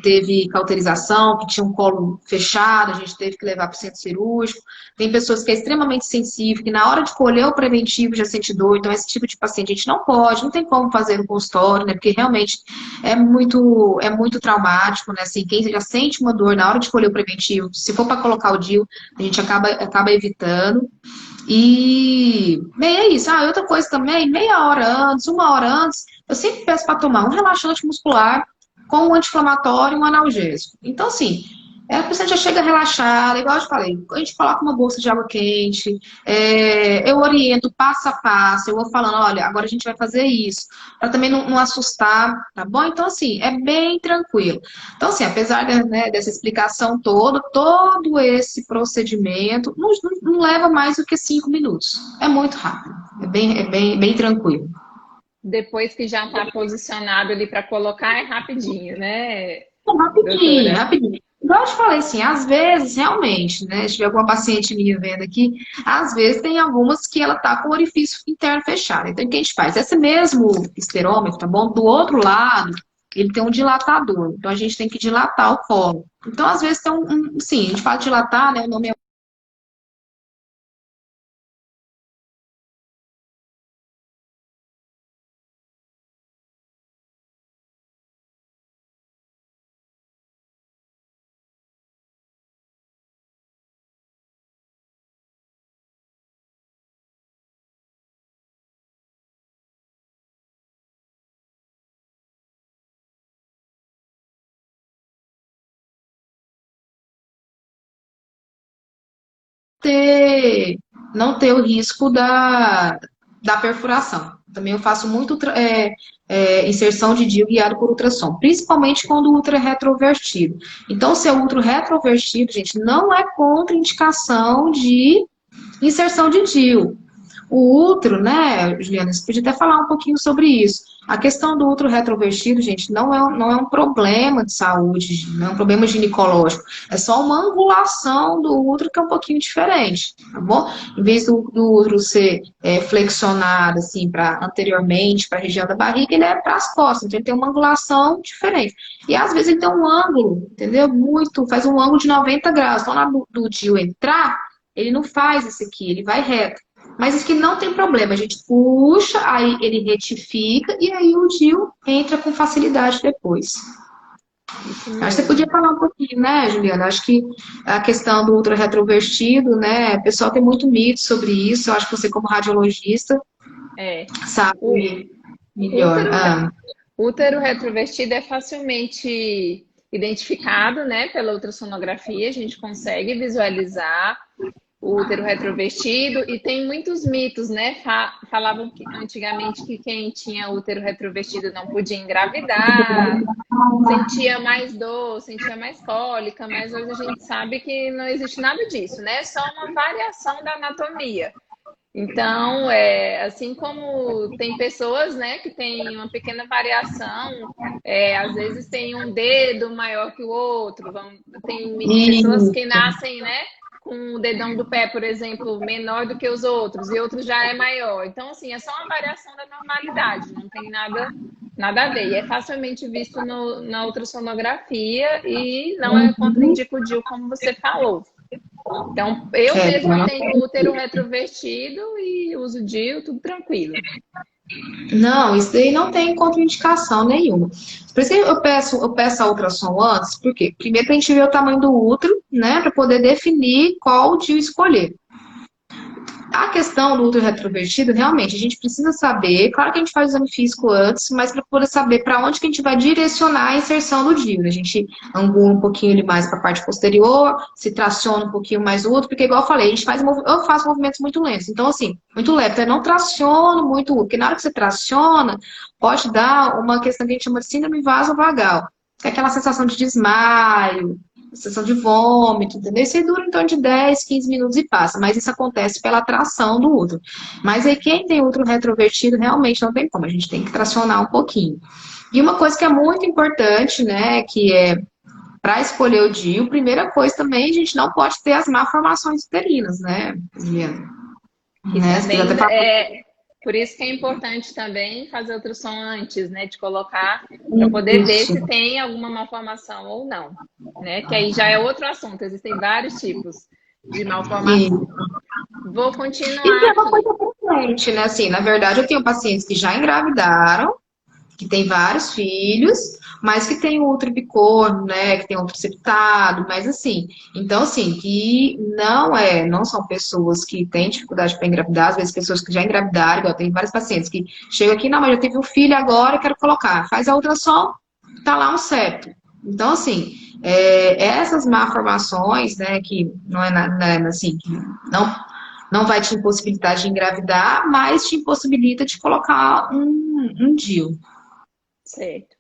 [SPEAKER 2] teve cauterização, que tinha um colo fechado, a gente teve que levar para o centro cirúrgico. Tem pessoas que é extremamente sensível, que na hora de colher o preventivo já sente dor, então esse tipo de paciente a gente não pode, não tem como fazer no consultório, né, porque realmente é muito traumático, né, assim, quem já sente uma dor na hora de colher o preventivo, se for para colocar o DIU, a gente acaba evitando. E é isso. Outra coisa também, meia hora antes, uma hora antes, eu sempre peço para tomar um relaxante muscular com um anti-inflamatório e um analgésico. Então, assim, a pessoa já chega relaxada, igual eu te falei, a gente coloca uma bolsa de água quente, eu oriento passo a passo, eu vou falando, olha, agora a gente vai fazer isso, para também não assustar, tá bom? Então, assim, é bem tranquilo. Então, assim, apesar né, dessa explicação toda, todo esse procedimento não leva mais do que 5 minutos. É muito rápido, bem tranquilo.
[SPEAKER 1] Depois que já está posicionado ali para colocar, é rapidinho, né,
[SPEAKER 2] Rapidinho,
[SPEAKER 1] doutora?
[SPEAKER 2] rapidinho. Igual eu te falei, assim, às vezes, realmente, né, se tiver alguma paciente minha vendo aqui, às vezes tem algumas que ela tá com o orifício interno fechado. Então, o que a gente faz? Esse mesmo esterômetro, tá bom? Do outro lado, ele tem um dilatador. Então, a gente tem que dilatar o colo. Então, às vezes, tem sim, a gente fala dilatar, né, o nome é ter, não ter o risco da perfuração. Também eu faço muito inserção de DIU guiado por ultrassom, principalmente quando o útero é retrovertido. Então, se é útero retrovertido, gente, não é contraindicação de inserção de DIU. O útero, né, Juliana, você podia até falar um pouquinho sobre isso. A questão do útero retrovertido, gente, não é um problema de saúde, não é um problema ginecológico. É só uma angulação do útero que é um pouquinho diferente, tá bom? Em vez do útero ser flexionado, assim, anteriormente, para a região da barriga, ele é para as costas, então ele tem uma angulação diferente. E às vezes ele tem um ângulo, entendeu? Faz um ângulo de 90 graus. Então, na hora do DIU entrar, ele não faz esse aqui, ele vai reto. Mas isso que não tem problema, a gente puxa, aí ele retifica e aí o DIU entra com facilidade depois. Acho que você podia falar um pouquinho, né, Juliana? Acho que a questão do ultra retrovertido, né, o pessoal tem muito mito sobre isso, eu acho que você como radiologista
[SPEAKER 1] É.
[SPEAKER 2] sabe melhor.
[SPEAKER 1] Útero,
[SPEAKER 2] Ah,
[SPEAKER 1] útero retrovertido é facilmente identificado, né, pela ultrassonografia, a gente consegue visualizar o útero retrovertido e tem muitos mitos, né? Falavam que antigamente que quem tinha útero retrovertido não podia engravidar, sentia mais dor, sentia mais cólica, mas hoje a gente sabe que não existe nada disso, né? É só uma variação da anatomia. Então, assim como tem pessoas, né, que têm uma pequena variação, às vezes tem um dedo maior que o outro, tem pessoas que
[SPEAKER 2] isso.
[SPEAKER 1] nascem, né, com o dedão do pé, por exemplo, menor do que os outros, e outros já é maior. Então, assim, é só uma variação da normalidade, não tem nada a ver. E é facilmente visto na ultrassonografia e não é
[SPEAKER 2] Uhum.
[SPEAKER 1] contraindico o DIU, como você falou. Então, eu
[SPEAKER 2] É,
[SPEAKER 1] mesma tenho útero retrovertido e uso DIU, tudo tranquilo.
[SPEAKER 2] não, isso daí não tem contraindicação nenhuma. Por isso que eu peço a ultrassom antes, porque primeiro pra gente ver o tamanho do útero, né, para poder definir qual DIU escolher. A questão do útero retrovertido, realmente, a gente precisa saber, claro que a gente faz o exame físico antes, mas para poder saber para onde que a gente vai direcionar a inserção do DIU, né? A gente angula um pouquinho ele mais para a parte posterior, se traciona um pouquinho mais o útero, porque igual eu falei, a gente eu faço movimentos muito lentos, então assim, muito leve, eu não traciono muito o útero, porque na hora que você traciona, pode dar uma questão que a gente chama de síndrome vasovagal, que é aquela sensação de desmaio, sensação de vômito, entendeu? Isso aí dura em torno de 10, 15 minutos e passa, mas isso acontece pela tração do útero. Mas aí quem tem útero retrovertido realmente não tem como, a gente tem que tracionar um pouquinho. E uma coisa que é muito importante, né, que é para escolher o DIU, primeira coisa também, a gente não pode ter as malformações uterinas, né, Juliana?
[SPEAKER 1] E
[SPEAKER 2] Né? Você já
[SPEAKER 1] também
[SPEAKER 2] até falou.
[SPEAKER 1] por isso que é importante também fazer ultrassom antes, né? De colocar para poder ver
[SPEAKER 2] Isso.
[SPEAKER 1] se tem alguma malformação ou não, né? Que aí já é outro assunto. Existem vários tipos de malformação.
[SPEAKER 2] E,
[SPEAKER 1] Vou
[SPEAKER 2] e
[SPEAKER 1] continuar
[SPEAKER 2] tem uma
[SPEAKER 1] aqui.
[SPEAKER 2] coisa frequente, né? Assim, na verdade, eu tenho pacientes que já engravidaram, que tem vários filhos, mas que tem outro bicorno, né, que tem outro septado, mas assim, então assim, que não são pessoas que têm dificuldade para engravidar, às vezes pessoas que já engravidaram, igual tem vários pacientes que chegam aqui, não, mas eu tive um filho agora e quero colocar, faz a ultrassom, tá lá um septo. Então assim, essas malformações, né, que não é nada assim, que não vai te impossibilitar de engravidar, mas te impossibilita de colocar um DIU.
[SPEAKER 1] Certo.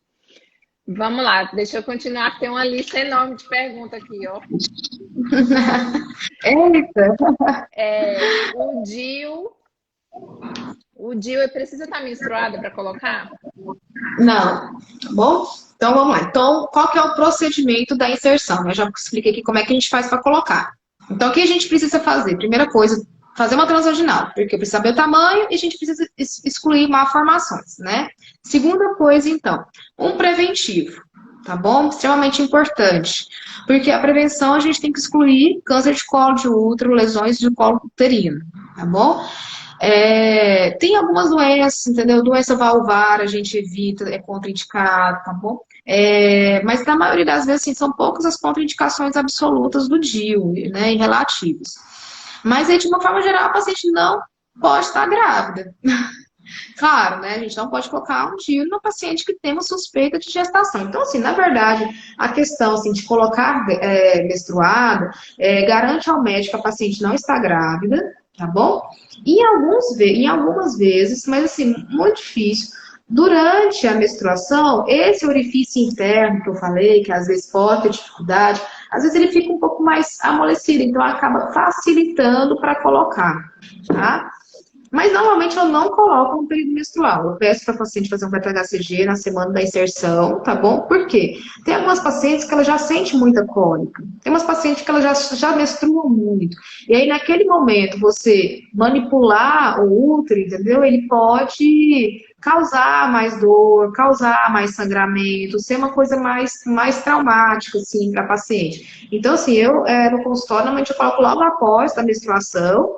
[SPEAKER 1] Vamos lá, deixa eu continuar, que tem uma lista enorme de perguntas aqui, ó.
[SPEAKER 2] Eita!
[SPEAKER 1] O DIU, precisa estar menstruada para colocar?
[SPEAKER 2] Não, tá bom? Então vamos lá. Então, qual que é o procedimento da inserção? Eu já expliquei aqui como é que a gente faz para colocar. Então, o que a gente precisa fazer? Primeira coisa, fazer uma transvaginal, porque eu preciso saber o tamanho e a gente precisa excluir malformações, né? Segunda coisa, então, um preventivo, tá bom? Extremamente importante, porque a prevenção a gente tem que excluir câncer de colo de útero, lesões de colo uterino, tá bom? Tem algumas doenças, entendeu? Doença valvar a gente evita, é contraindicado, tá bom? Mas na maioria das vezes, assim, são poucas as contraindicações absolutas do DIU, né, e relativas. Mas aí, de uma forma geral, a paciente não pode estar grávida. Claro, né? A gente não pode colocar um DIU no paciente que tem uma suspeita de gestação. Então, assim, na verdade, a questão assim, de colocar menstruada garante ao médico que a paciente não está grávida, tá bom? E em algumas vezes, mas assim, muito difícil, durante a menstruação, esse orifício interno que eu falei, que às vezes pode ter dificuldade, às vezes ele fica um pouco mais amolecido, então acaba facilitando para colocar, tá? Mas normalmente eu não coloco no período menstrual. Eu peço para a paciente fazer um beta-HCG na semana da inserção, tá bom? Por quê? Tem algumas pacientes que ela já sente muita cólica. Tem umas pacientes que ela já menstruam muito. E aí, naquele momento, você manipular o útero, entendeu? Ele pode causar mais dor, causar mais sangramento, ser uma coisa mais traumática, assim, para a paciente. Então, assim, eu no consultório, normalmente eu coloco logo após a menstruação,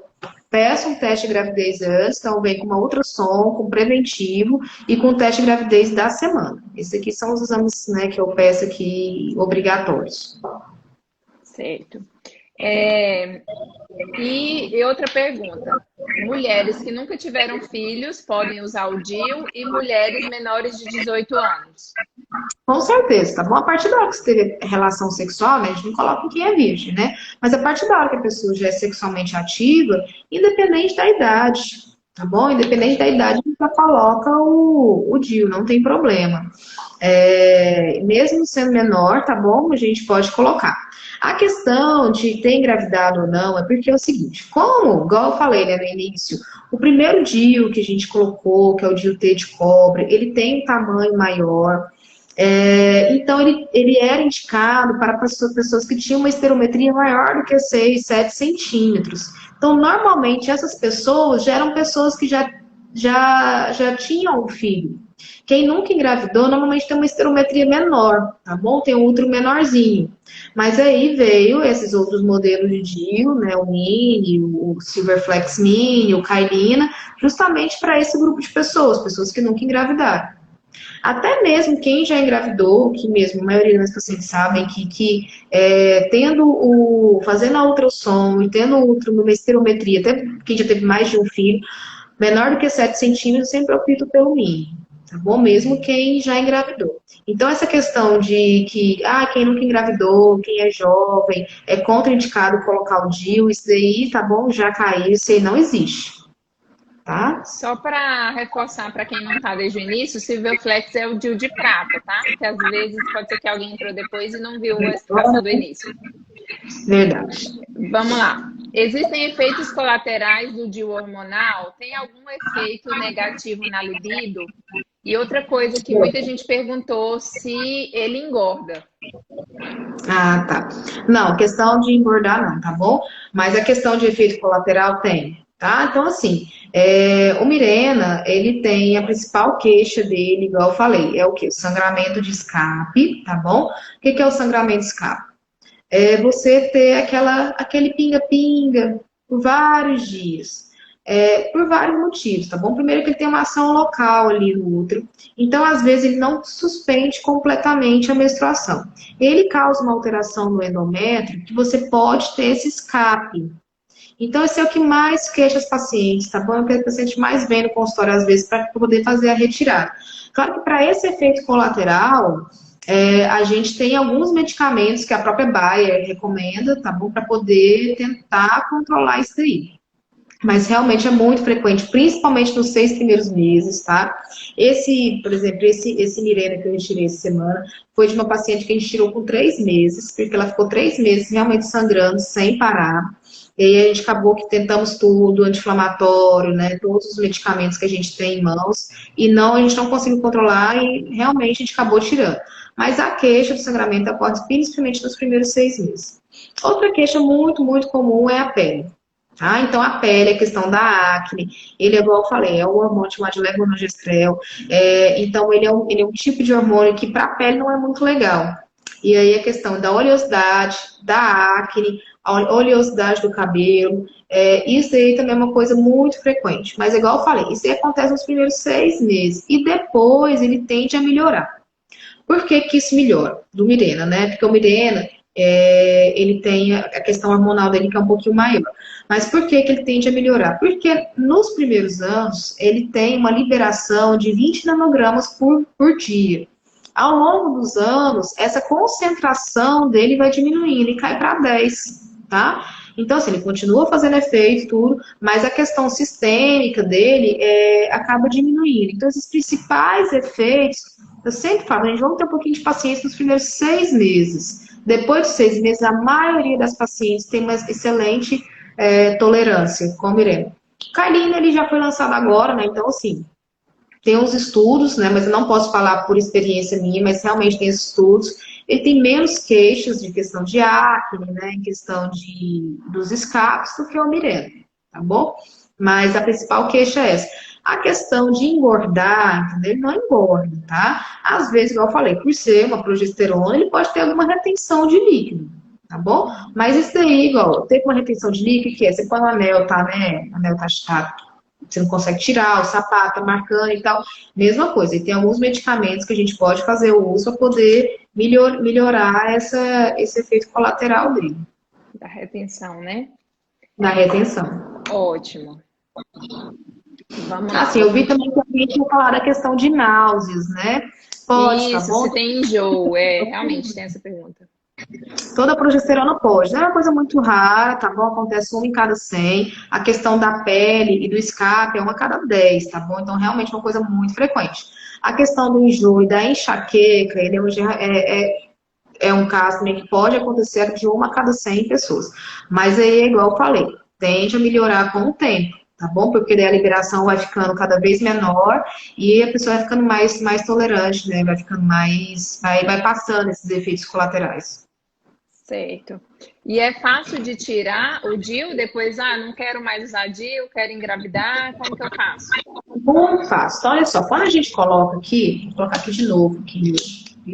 [SPEAKER 2] peço um teste de gravidez antes, então vem com uma ultrassom, com preventivo e com o teste de gravidez da semana. Esses aqui são os exames, né, que eu peço aqui obrigatórios.
[SPEAKER 1] Certo. E outra pergunta. Mulheres que nunca tiveram filhos podem usar o DIU e mulheres menores de 18 anos.
[SPEAKER 2] Com certeza, tá bom? A partir da hora que você teve relação sexual, né, a gente não coloca quem é virgem, né? Mas a partir da hora que a pessoa já é sexualmente ativa, independente da idade, tá bom? Independente da idade, a gente já coloca o DIU, não tem problema. Mesmo sendo menor, tá bom? A gente pode colocar. A questão de ter engravidado ou não é porque é o seguinte, como, igual eu falei, né, no início, o primeiro DIU que a gente colocou, que é o DIU T de cobre, ele tem um tamanho maior, então ele era indicado para pessoas que tinham uma esterometria maior do que 6, 7 centímetros. Então, normalmente, essas pessoas já eram pessoas que já tinham um filho. Quem nunca engravidou, normalmente tem uma esterometria menor, tá bom? Tem um útero menorzinho. Mas aí veio esses outros modelos de DIU, né? O Mini, o Silverflex Mini, o Kailina, justamente para esse grupo de pessoas que nunca engravidaram. Até mesmo quem já engravidou, que mesmo a maioria das pacientes sabem que fazendo a ultrassom e tendo o útero numa esterometria, até quem já teve mais de um filho, menor do que 7 centímetros, sempre opto pelo mínimo, tá bom? Mesmo quem já engravidou. Então, essa questão de que, quem nunca engravidou, quem é jovem, é contraindicado colocar o DIU, isso daí, tá bom? Já caiu, isso aí não existe, tá?
[SPEAKER 1] Só para reforçar para quem não está desde o início, o Silverflex é o DIU de prata, tá? Porque às vezes pode ser que alguém entrou depois e não viu a explicação do início.
[SPEAKER 2] Verdade.
[SPEAKER 1] Vamos lá. Existem efeitos colaterais do DIU hormonal? Tem algum efeito negativo na libido? E outra coisa que muita gente perguntou se ele engorda.
[SPEAKER 2] Ah, tá. Não, questão de engordar não, tá bom? Mas a questão de efeito colateral tem, tá? Então, assim, o Mirena, ele tem a principal queixa dele, igual eu falei, é o quê? Sangramento de escape, tá bom? O que é o sangramento de escape? É você ter aquele pinga-pinga por vários dias. Por vários motivos, tá bom? Primeiro que ele tem uma ação local ali no útero, então às vezes ele não suspende completamente a menstruação. Ele causa uma alteração no endométrio que você pode ter esse escape. Então esse é o que mais queixa as pacientes, tá bom? É o que a paciente mais vem no consultório às vezes para poder fazer a retirada. Claro que para esse efeito colateral, a gente tem alguns medicamentos que a própria Bayer recomenda, tá bom? Para poder tentar controlar isso daí. Mas realmente é muito frequente, principalmente nos 6 primeiros meses, tá? Por exemplo, esse Mirena que eu retirei essa semana, foi de uma paciente que a gente tirou com 3 meses, porque ela ficou 3 meses realmente sangrando, sem parar. E aí a gente acabou que tentamos tudo, anti-inflamatório, né? Todos os medicamentos que a gente tem em mãos, e a gente não conseguiu controlar e realmente a gente acabou tirando. Mas a queixa do sangramento ocorre principalmente nos primeiros 6 meses. Outra queixa muito, muito comum é a pele. Tá? Então, a pele, a questão da acne, ele é igual eu falei, é um hormônio chamado de levonorgestrel, então ele é um tipo de hormônio que para a pele não é muito legal. E aí a questão da oleosidade, da acne, a oleosidade do cabelo, isso aí também é uma coisa muito frequente. Mas igual eu falei, isso aí acontece nos primeiros 6 meses e depois ele tende a melhorar. Por que que isso melhora? Do Mirena, né? Porque o Mirena, ele tem a questão hormonal dele que é um pouquinho maior. Mas por que que ele tende a melhorar? Porque nos primeiros anos, ele tem uma liberação de 20 nanogramas por dia. Ao longo dos anos, essa concentração dele vai diminuindo e cai para 10, tá? Então, assim, ele continua fazendo efeito, tudo, mas a questão sistêmica dele acaba diminuindo. Então, esses principais efeitos, eu sempre falo, a gente vai ter um pouquinho de paciência nos primeiros 6 meses. Depois de 6 meses, a maioria das pacientes tem uma excelente tolerância com o Mirena. O Kailina, ele já foi lançado agora, né? Então, assim, tem uns estudos, né? Mas eu não posso falar por experiência minha, mas realmente tem esses estudos. Ele tem menos queixas de questão de acne, né? Em questão dos escapes do que o Mirena, tá bom? Mas a principal queixa é essa. A questão de engordar, entendeu? Ele não engorda, tá? Às vezes, igual eu falei, por ser uma progesterona, ele pode ter alguma retenção de líquido, tá bom? Mas isso daí, igual, teve uma retenção de líquido, que você põe o anel, tá, né? O anel tá chato, você não consegue tirar, o sapato tá marcando e tal. Mesma coisa, e tem alguns medicamentos que a gente pode fazer o uso para poder melhorar esse efeito colateral dele.
[SPEAKER 1] Da retenção, né?
[SPEAKER 2] Na retenção.
[SPEAKER 1] Ótimo. Vamos lá.
[SPEAKER 2] Assim, eu vi também que a gente ia falar da questão de náuseas, né? Pode, tá
[SPEAKER 1] Isso,
[SPEAKER 2] bom?
[SPEAKER 1] se tem enjoo. Realmente tem essa pergunta.
[SPEAKER 2] Toda progesterona pode. Não é uma coisa muito rara, tá bom? Acontece uma em cada 100. A questão da pele e do escape é uma a cada 10, tá bom? Então, realmente é uma coisa muito frequente. A questão do enjoo e da enxaqueca, ele é um caso também que pode acontecer de uma a cada 100 pessoas. Mas aí, é igual eu falei, tende a melhorar com o tempo, tá bom? Porque daí a liberação vai ficando cada vez menor e a pessoa vai ficando mais tolerante, né? Vai ficando mais. Vai passando esses efeitos colaterais.
[SPEAKER 1] Certo. E é fácil de tirar o DIU depois, não quero mais usar DIU, quero engravidar, como que eu faço?
[SPEAKER 2] Muito fácil. Então, olha só, quando a gente coloca aqui, vou colocar aqui de novo aqui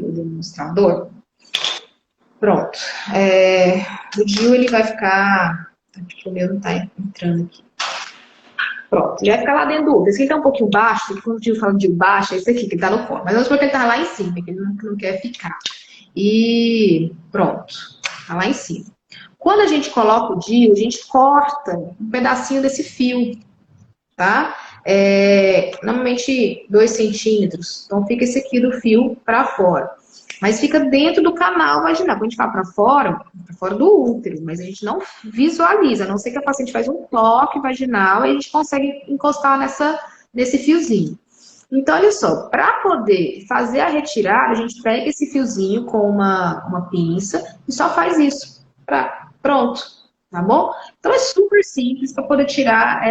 [SPEAKER 2] o demonstrador. Pronto. O DIU ele vai ficar. Acho que o meu não está entrando aqui. Pronto, ele vai ficar lá dentro do útero. Esse aqui tá um pouquinho baixo, porque quando o DIU fala de baixo, é esse aqui que tá no colo. Mas vamos supor que ele tá lá em cima, que ele não quer ficar. E pronto, tá lá em cima. Quando a gente coloca o DIU, a gente corta um pedacinho desse fio, tá? Normalmente 2 centímetros. Então fica esse aqui do fio para fora. Mas fica dentro do canal vaginal. Quando a gente fala para fora do útero, mas a gente não visualiza, a não ser que a paciente faz um toque vaginal e a gente consegue encostar nesse fiozinho. Então, olha só, para poder fazer a retirada, a gente pega esse fiozinho com uma pinça e só faz isso. Pronto, tá bom? Então é super simples para poder tirar.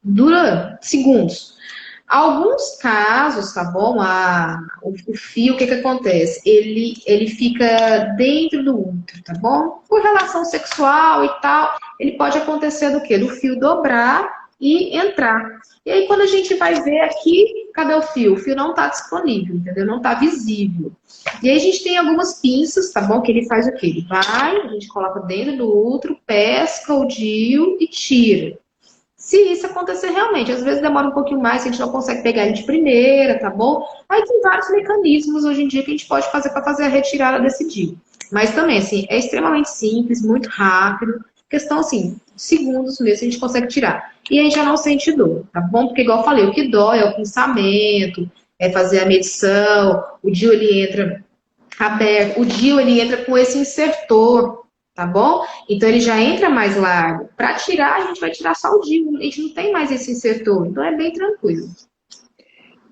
[SPEAKER 2] Dura segundos. Alguns casos, tá bom? O fio, o que acontece? Ele fica dentro do útero, tá bom? Por relação sexual e tal, ele pode acontecer do quê? Do fio dobrar e entrar. E aí, quando a gente vai ver aqui, cadê o fio? O fio não tá disponível, entendeu? Não tá visível. E aí, a gente tem algumas pinças, tá bom? Que ele faz o quê? Ele vai, a gente coloca dentro do útero, pesca o DIU e tira. Se isso acontecer realmente, às vezes demora um pouquinho mais, a gente não consegue pegar ele de primeira, tá bom? Aí tem vários mecanismos hoje em dia que a gente pode fazer para fazer a retirada desse DIU. Mas também, assim, é extremamente simples, muito rápido. Questão, assim, segundos mesmo a gente consegue tirar. E aí já não sente dor, tá bom? Porque, igual eu falei, o que dói é o pensamento, é fazer a medição, o DIU ele entra aberto, o DIU ele entra com esse insertor, tá bom? Então ele já entra mais largo. Para tirar, a gente vai tirar só o DIU, a gente não tem mais esse insertor, então é bem tranquilo.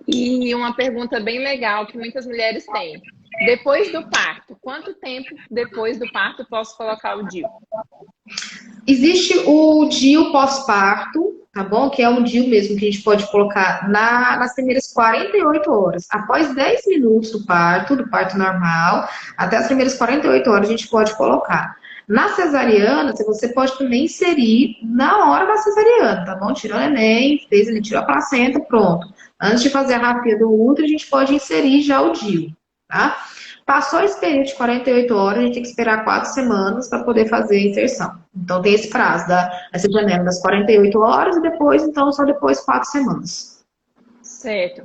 [SPEAKER 1] E uma pergunta bem legal que muitas mulheres têm. Depois do parto, quanto tempo depois do parto posso colocar o DIU?
[SPEAKER 2] Existe o DIU pós-parto, tá bom? Que é um DIU mesmo que a gente pode colocar nas primeiras 48 horas. Após 10 minutos do parto normal, até as primeiras 48 horas a gente pode colocar. Na cesariana, você pode também inserir na hora da cesariana, tá bom? Tirou o neném, ele tirou a placenta, pronto. Antes de fazer a rapia do útero, a gente pode inserir já o DIU, tá? Passou esse período de 48 horas, a gente tem que esperar 4 semanas para poder fazer a inserção. Então tem esse prazo, essa janela das 48 horas e depois, então, só depois 4 semanas.
[SPEAKER 1] Certo.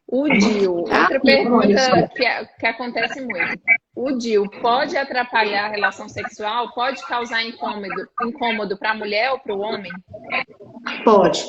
[SPEAKER 1] O DIU, outra pergunta que acontece muito. O DIU pode atrapalhar a relação sexual? Pode causar incômodo para a mulher ou para o homem?
[SPEAKER 2] Pode.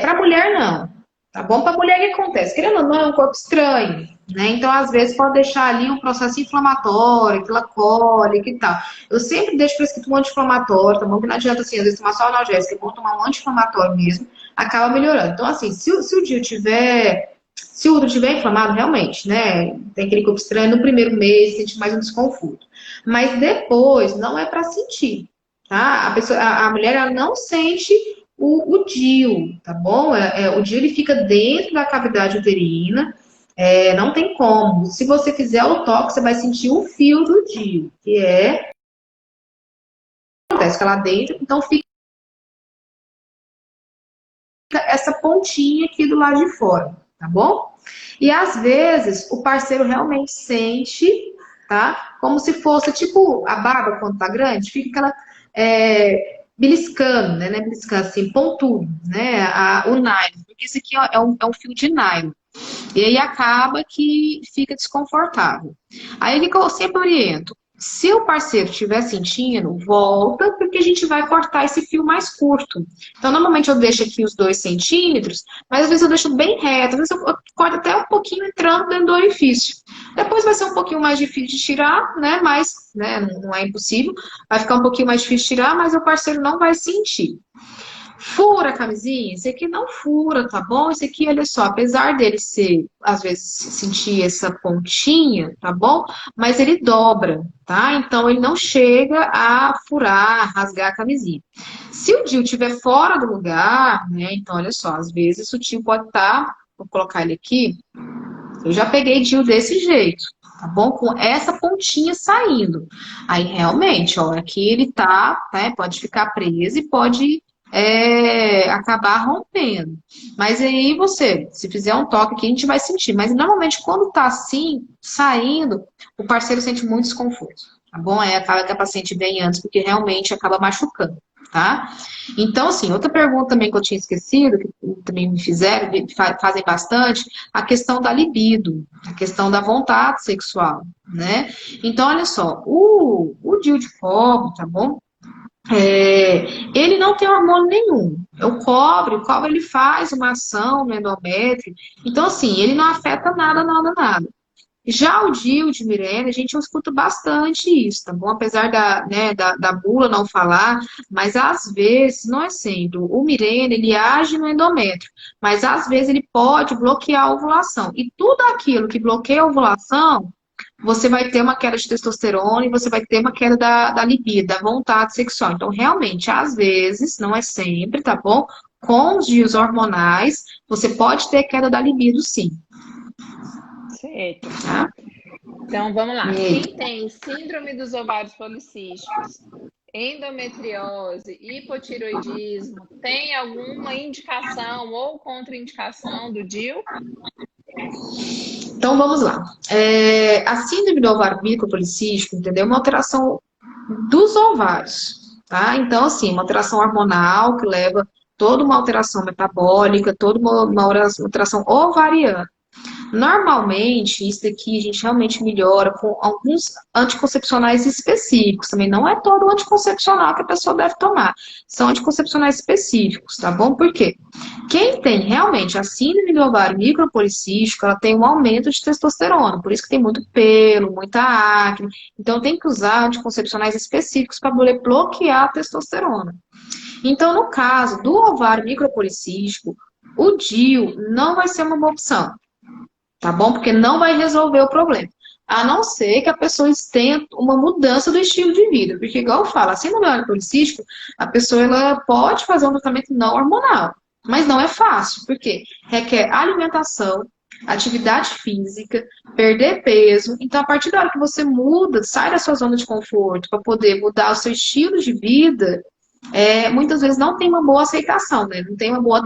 [SPEAKER 2] Para a mulher, não. Tá bom? Para a mulher, o que acontece? Querendo ou não, é um corpo estranho, né? Então, às vezes, pode deixar ali um processo inflamatório, aquela cólica e tal. Eu sempre deixo prescrito um anti-inflamatório, tá bom? Que não adianta, assim, às vezes, tomar só analgésico, é bom tomar um anti-inflamatório mesmo, acaba melhorando. Então, assim, se o DIU tiver... Se o útero estiver inflamado, realmente, né? Tem aquele corpo estranho, no primeiro mês sente mais um desconforto. Mas depois, não é para sentir, tá? A mulher, ela não sente o DIU, tá bom? O DIU, ele fica dentro da cavidade uterina, não tem como. Se você fizer o toque, você vai sentir o fio do DIU, que acontece lá dentro, então fica essa pontinha aqui do lado de fora, tá bom? E às vezes o parceiro realmente sente, tá? Como se fosse tipo a barba quando tá grande, fica aquela beliscando, né? Beliscando assim, pontudo, né? O nylon, porque esse aqui ó, é um fio de nylon. E aí acaba que fica desconfortável. Aí o que eu sempre oriento? Se o parceiro estiver sentindo, volta, porque a gente vai cortar esse fio mais curto. Então, normalmente eu deixo aqui os 2 centímetros, mas às vezes eu deixo bem reto, às vezes eu corto até um pouquinho entrando dentro do orifício. Depois vai ser um pouquinho mais difícil de tirar, né? Mas, né, não é impossível. Vai ficar um pouquinho mais difícil de tirar, mas o parceiro não vai sentir. Fura a camisinha? Esse aqui não fura, tá bom? Esse aqui, olha só, apesar dele ser, às vezes, sentir essa pontinha, tá bom? Mas ele dobra, tá? Então, ele não chega a furar, rasgar a camisinha. Se o DIU estiver fora do lugar, né? Então, olha só, às vezes o DIU pode estar, vou colocar ele aqui, eu já peguei DIU desse jeito, tá bom? Com essa pontinha saindo. Aí, realmente, ó, aqui ele tá, né? Pode ficar preso e pode acabar rompendo. Mas aí você, se fizer um toque aqui, a gente vai sentir. Mas normalmente, quando tá assim, saindo, o parceiro sente muito desconforto, tá bom? Aí acaba que a paciente vem antes, porque realmente acaba machucando, tá? Então, assim, outra pergunta também que eu tinha esquecido, que também me fizeram, fazem bastante, a questão da libido, a questão da vontade sexual, né? Então, olha só, o DIU de cobre, tá bom? Ele não tem hormônio nenhum. O cobre ele faz uma ação no endométrio. Então, assim, ele não afeta nada, nada, nada. Já o DIU de Mirena, a gente escuta bastante isso, tá bom? Apesar da bula não falar, mas às vezes, não é sempre, o Mirena, ele age no endométrio, mas às vezes ele pode bloquear a ovulação. E tudo aquilo que bloqueia a ovulação, você vai ter uma queda de testosterona e você vai ter uma queda da libido, da vontade sexual. Então, realmente, às vezes, não é sempre, tá bom? Com os DIUs hormonais, você pode ter queda da libido, sim.
[SPEAKER 1] Certo.
[SPEAKER 2] Tá?
[SPEAKER 1] Então, vamos lá. Quem tem síndrome dos ovários policísticos, endometriose, hipotiroidismo, tem alguma indicação ou contraindicação do DIU?
[SPEAKER 2] Então, vamos lá. A síndrome do ovário micropolicístico, entendeu? É uma alteração dos ovários, tá? Então, assim, uma alteração hormonal que leva toda uma alteração metabólica, toda uma alteração ovariana. Normalmente, isso daqui a gente realmente melhora com alguns anticoncepcionais específicos. Também não é todo anticoncepcional que a pessoa deve tomar. São anticoncepcionais específicos, tá bom? Por quê? Quem tem realmente a síndrome do ovário micropolicístico, ela tem um aumento de testosterona. Por isso que tem muito pelo, muita acne. Então, tem que usar anticoncepcionais específicos para poder bloquear a testosterona. Então, no caso do ovário micropolicístico, o DIU não vai ser uma boa opção. Tá bom? Porque não vai resolver o problema. A não ser que a pessoa tenha uma mudança do estilo de vida. Porque, igual eu falo, assim no ovário policístico, a pessoa ela pode fazer um tratamento não hormonal. Mas não é fácil. Porque requer alimentação, atividade física, perder peso. Então, a partir da hora que você muda, sai da sua zona de conforto para poder mudar o seu estilo de vida, muitas vezes não tem uma boa aceitação, né? Não tem uma boa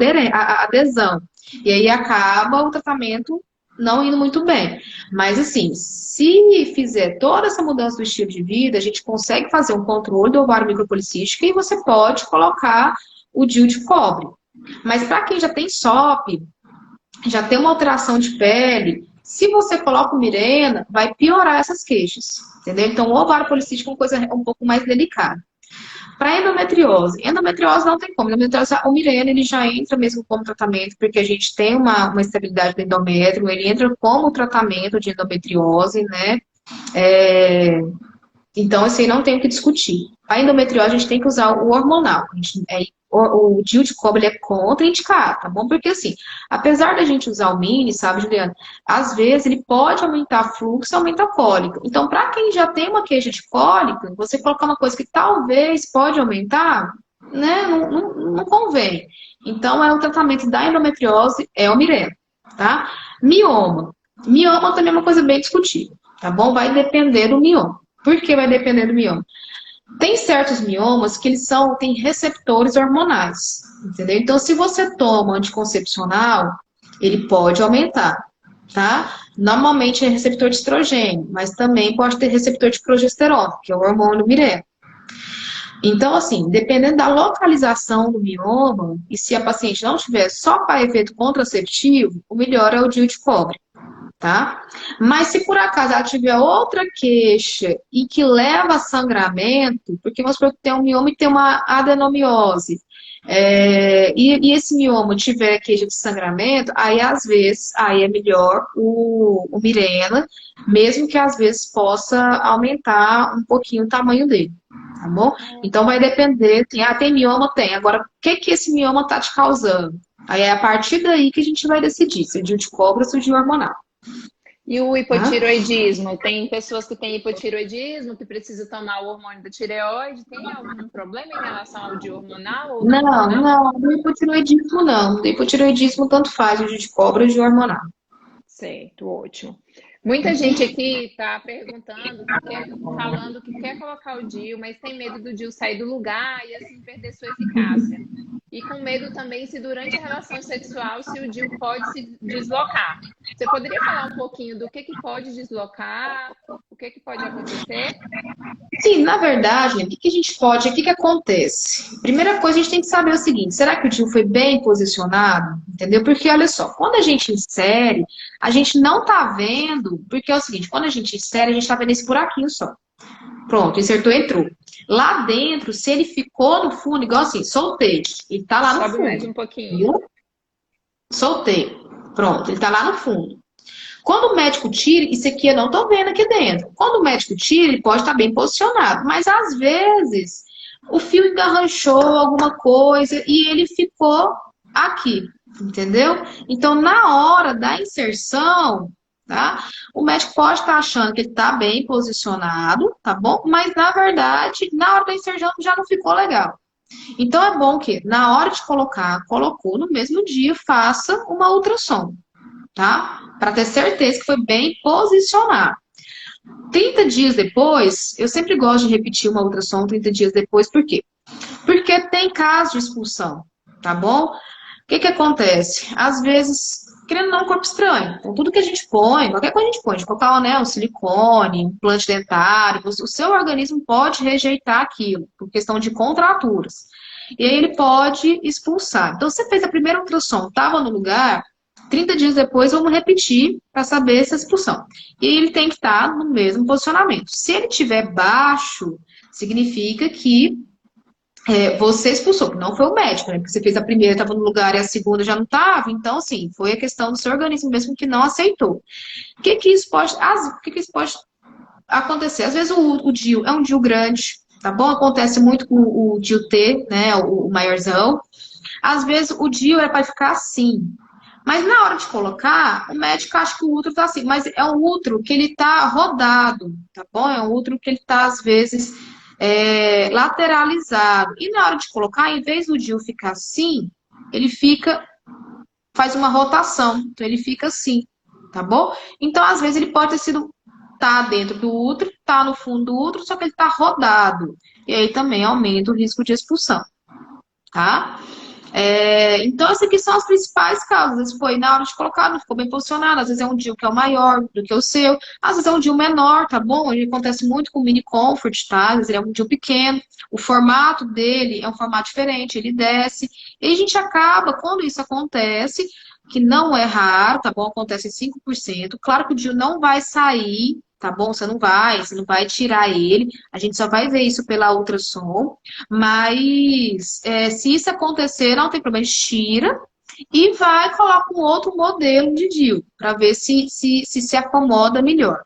[SPEAKER 2] adesão. E aí acaba o tratamento não indo muito bem. Mas, assim, se fizer toda essa mudança do estilo de vida, a gente consegue fazer um controle do ovário micropolicístico e você pode colocar o DIU de cobre. Mas para quem já tem SOP, já tem uma alteração de pele, se você coloca o Mirena, vai piorar essas queixas, entendeu? Então, o ovário policístico é uma coisa um pouco mais delicada. Para endometriose não tem como. Endometriose, o Mirena, ele já entra mesmo como tratamento, porque a gente tem uma estabilidade do endométrio, ele entra como tratamento de endometriose, né? Então, assim, não tem o que discutir. A endometriose, a gente tem que usar o hormonal. O DIU de cobre é contraindicado, tá bom? Porque, assim, apesar da gente usar o mini, sabe, Juliana? Às vezes ele pode aumentar fluxo e aumentar cólica. Então, para quem já tem uma queixa de cólica, você colocar uma coisa que talvez pode aumentar, né? Não convém. Então, o tratamento da endometriose é o Mirena, tá? Mioma. Mioma também é uma coisa bem discutível, tá bom? Vai depender do mioma. Por que vai depender do mioma? Tem certos miomas que eles têm receptores hormonais, entendeu? Então, se você toma anticoncepcional, ele pode aumentar, tá? Normalmente é receptor de estrogênio, mas também pode ter receptor de progesterona, que é o hormônio Mirena. Então, assim, dependendo da localização do mioma, e se a paciente não tiver só para efeito contraceptivo, o melhor é o DIU de cobre. tá? Mas se por acaso ela tiver outra queixa e que leva a sangramento, porque vamos supor que tem um mioma e tem uma adenomiose, e esse mioma tiver queixa de sangramento, aí às vezes aí é melhor o Mirena, mesmo que às vezes possa aumentar um pouquinho o tamanho dele, tá bom? Então vai depender, tem mioma, tem. Agora, o que esse mioma tá te causando? Aí é a partir daí que a gente vai decidir se é DIU de cobra ou se é DIU hormonal.
[SPEAKER 1] E o
[SPEAKER 2] Tá?
[SPEAKER 1] hipotiroidismo? Tem pessoas que têm hipotiroidismo, que precisam tomar o hormônio da tireoide. Tem algum problema em relação ao DIU hormonal ou não hormonal?
[SPEAKER 2] Não, do hipotiroidismo não. Do hipotiroidismo tanto faz o DIU de cobra ou o DIU hormonal.
[SPEAKER 1] Certo, ótimo. Muita gente aqui está perguntando, falando que quer colocar o DIU, mas tem medo do DIU sair do lugar e assim perder sua eficácia. E com medo também se durante a relação sexual, se o DIU pode se deslocar. Você poderia falar um pouquinho do que pode deslocar, o que pode acontecer?
[SPEAKER 2] Sim, na verdade, o que a gente pode, o que acontece? Primeira coisa, a gente tem que saber o seguinte, será que o DIU foi bem posicionado? Entendeu? Porque, olha só, quando a gente insere, a gente não tá vendo, porque é o seguinte, quando a gente insere, a gente tá vendo esse buraquinho só. Pronto, insertou, entrou. Lá dentro, se ele ficou no fundo, igual assim, soltei, ele tá lá no
[SPEAKER 1] Sobe
[SPEAKER 2] fundo.
[SPEAKER 1] mais um pouquinho.
[SPEAKER 2] Viu? Soltei. Pronto, ele tá lá no fundo. Quando o médico tira, isso aqui eu não tô vendo aqui dentro. Quando o médico tira, ele pode estar bem posicionado. Mas às vezes o fio engarranchou alguma coisa e ele ficou aqui, entendeu? Então, na hora da inserção, tá? O médico pode estar achando que ele tá bem posicionado, tá bom? Mas na verdade, na hora da inserção já não ficou legal. Então é bom que, na hora de colocar, colocou no mesmo dia, faça uma ultrassom, tá? Para ter certeza que foi bem posicionado. 30 dias depois, eu sempre gosto de repetir uma ultrassom 30 dias depois, por quê? Porque tem caso de expulsão, tá bom? O que acontece? Às vezes, querendo ou não, um corpo estranho. Então, tudo que a gente põe, qualquer coisa a gente põe, de colocar um anel, silicone, implante dentário, o seu organismo pode rejeitar aquilo, por questão de contraturas. E aí ele pode expulsar. Então, você fez a primeira ultrassom, estava no lugar, 30 dias depois, vamos repetir para saber essa expulsão. E ele tem que estar no mesmo posicionamento. Se ele estiver baixo, significa que você expulsou, que não foi o médico, né? Porque você fez a primeira, estava no lugar, e a segunda já não estava. Então, assim, foi a questão do seu organismo mesmo que não aceitou. O que isso pode acontecer? Às vezes o DIU é um DIU grande, tá bom? Acontece muito com o DIU T, né? O maiorzão. Às vezes o DIU é para ficar assim. Mas na hora de colocar, o médico acha que o útero tá assim. Mas é um útero que ele tá rodado, tá bom? É um útero que ele tá, às vezes, lateralizado. E na hora de colocar, em vez do DIU ficar assim, ele faz uma rotação. Então ele fica assim, tá bom? Então, às vezes, ele pode ter sido, tá dentro do útero, tá no fundo do útero, só que ele tá rodado. E aí também aumenta o risco de expulsão, tá? Então, essas aqui são as principais causas. Às vezes foi na hora de colocar, não ficou bem posicionado. Às vezes é um DIU que é o maior do que o seu. Às vezes é um DIU menor, tá bom? Ele acontece muito com o mini comfort, tá? Às vezes ele é um DIU pequeno. O formato dele é um formato diferente, ele desce. E a gente acaba, quando isso acontece, que não é raro, tá bom? Acontece em 5%. Claro que o DIU não vai sair, tá bom? Você não vai tirar ele. A gente só vai ver isso pela ultrassom. Mas se isso acontecer, não tem problema, tira e vai colocar um outro modelo de DIU para ver se acomoda melhor,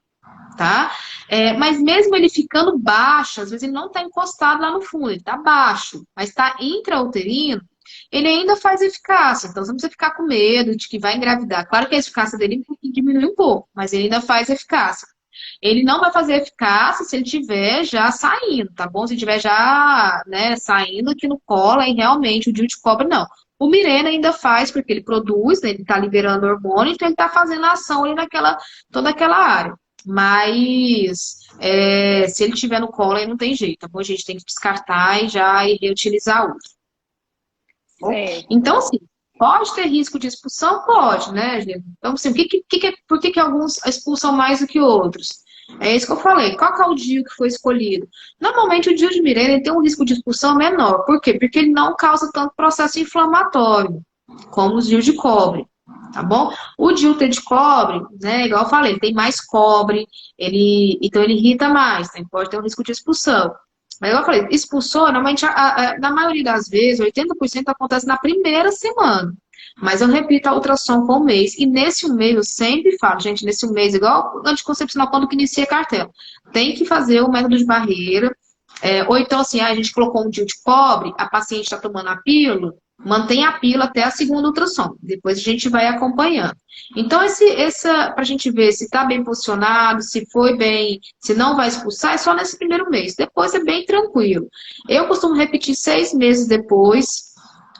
[SPEAKER 2] tá? Mas mesmo ele ficando baixo, às vezes ele não está encostado lá no fundo, ele está baixo, mas está intrauterino, ele ainda faz eficácia. Então você não precisa ficar com medo de que vai engravidar. Claro que a eficácia dele diminui um pouco, mas ele ainda faz eficácia. Ele não vai fazer eficácia se ele estiver já saindo, tá bom? Se estiver já, né, saindo aqui no colo, aí realmente o DIU de cobra, não. O Mirena ainda faz, porque ele produz, né, ele tá liberando hormônio, então ele tá fazendo ação ali toda aquela área. Mas se ele estiver no colo, aí não tem jeito, tá bom? A gente tem que descartar e reutilizar outro. Então, assim, pode ter risco de expulsão? Pode, né, gente? Então, assim, por que alguns expulsam mais do que outros? É isso que eu falei. Qual que é o DIU que foi escolhido? Normalmente, o DIU de Mirena tem um risco de expulsão menor. Por quê? Porque ele não causa tanto processo inflamatório como os DIU de cobre, tá bom? O diúter de cobre, né, igual eu falei, ele tem mais cobre, então ele irrita mais, então pode ter um risco de expulsão. Mas igual eu falei, expulsou, normalmente, na maioria das vezes, 80% acontece na primeira semana. Mas eu repito a ultrassom com o mês. E nesse um mês, eu sempre falo, gente, nesse um mês, igual anticoncepcional, quando que inicia a cartela, tem que fazer o método de barreira. Ou então, assim, a gente colocou um DIU de cobre, a paciente está tomando a pílula, mantém a pílula até a segunda ultrassom. Depois a gente vai acompanhando. Então, para a gente ver se está bem posicionado, se foi bem, se não vai expulsar, é só nesse primeiro mês. Depois é bem tranquilo. Eu costumo repetir 6 meses depois.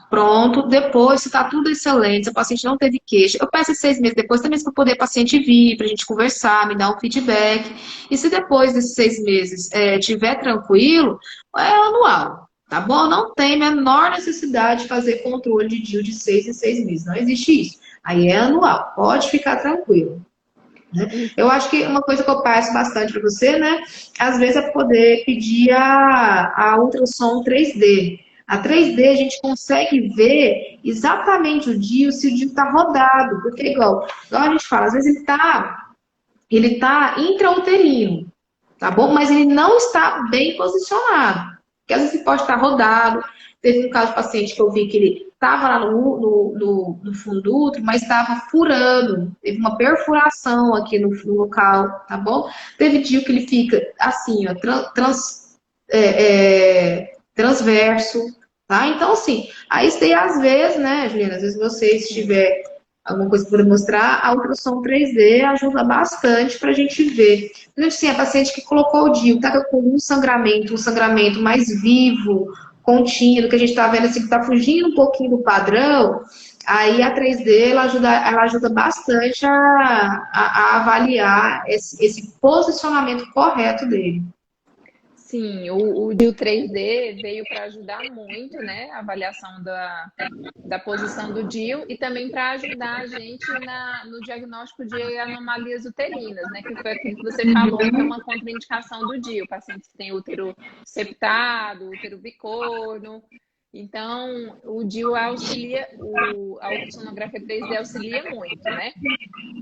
[SPEAKER 2] Pronto, depois, se está tudo excelente, se a paciente não teve queixa, eu peço 6 meses depois também para poder a paciente vir, para a gente conversar, me dar um feedback. E se depois desses 6 meses tiver tranquilo, é anual, tá bom? Não tem menor necessidade de fazer controle de DIU de 6 em 6 meses, não existe isso. Aí é anual, pode ficar tranquilo. Né? Eu acho que uma coisa que eu peço bastante para você, né? Às vezes é poder pedir a ultrassom 3D. A 3D a gente consegue ver exatamente o DIU, se o DIU está rodado. Porque, igual a gente fala, às vezes ele tá intrauterino, tá bom? Mas ele não está bem posicionado. Porque às vezes ele pode estar rodado. Teve um caso de paciente que eu vi que ele estava lá no fundo do útero, mas estava furando. Teve uma perfuração aqui no local, tá bom? Teve dia que ele fica assim, ó, transverso, tá? Então, assim, aí tem às vezes, né, Juliana, às vezes você, se tiver alguma coisa para mostrar, a ultrassom 3D ajuda bastante para a gente ver. Assim, a paciente que colocou o DIU, tá com um sangramento mais vivo, contínuo, que a gente está vendo assim, que está fugindo um pouquinho do padrão, aí a 3D ela ajuda bastante a avaliar esse posicionamento correto dele.
[SPEAKER 1] Sim, o DIU 3D veio para ajudar muito, né, a avaliação da posição do DIU e também para ajudar a gente no diagnóstico de anomalias uterinas, né, que foi aquilo que você falou, que é uma contraindicação do DIU, pacientes que têm útero septado, útero bicorno. Então, o DIU auxilia, a ultrassonografia 3D auxilia muito, né?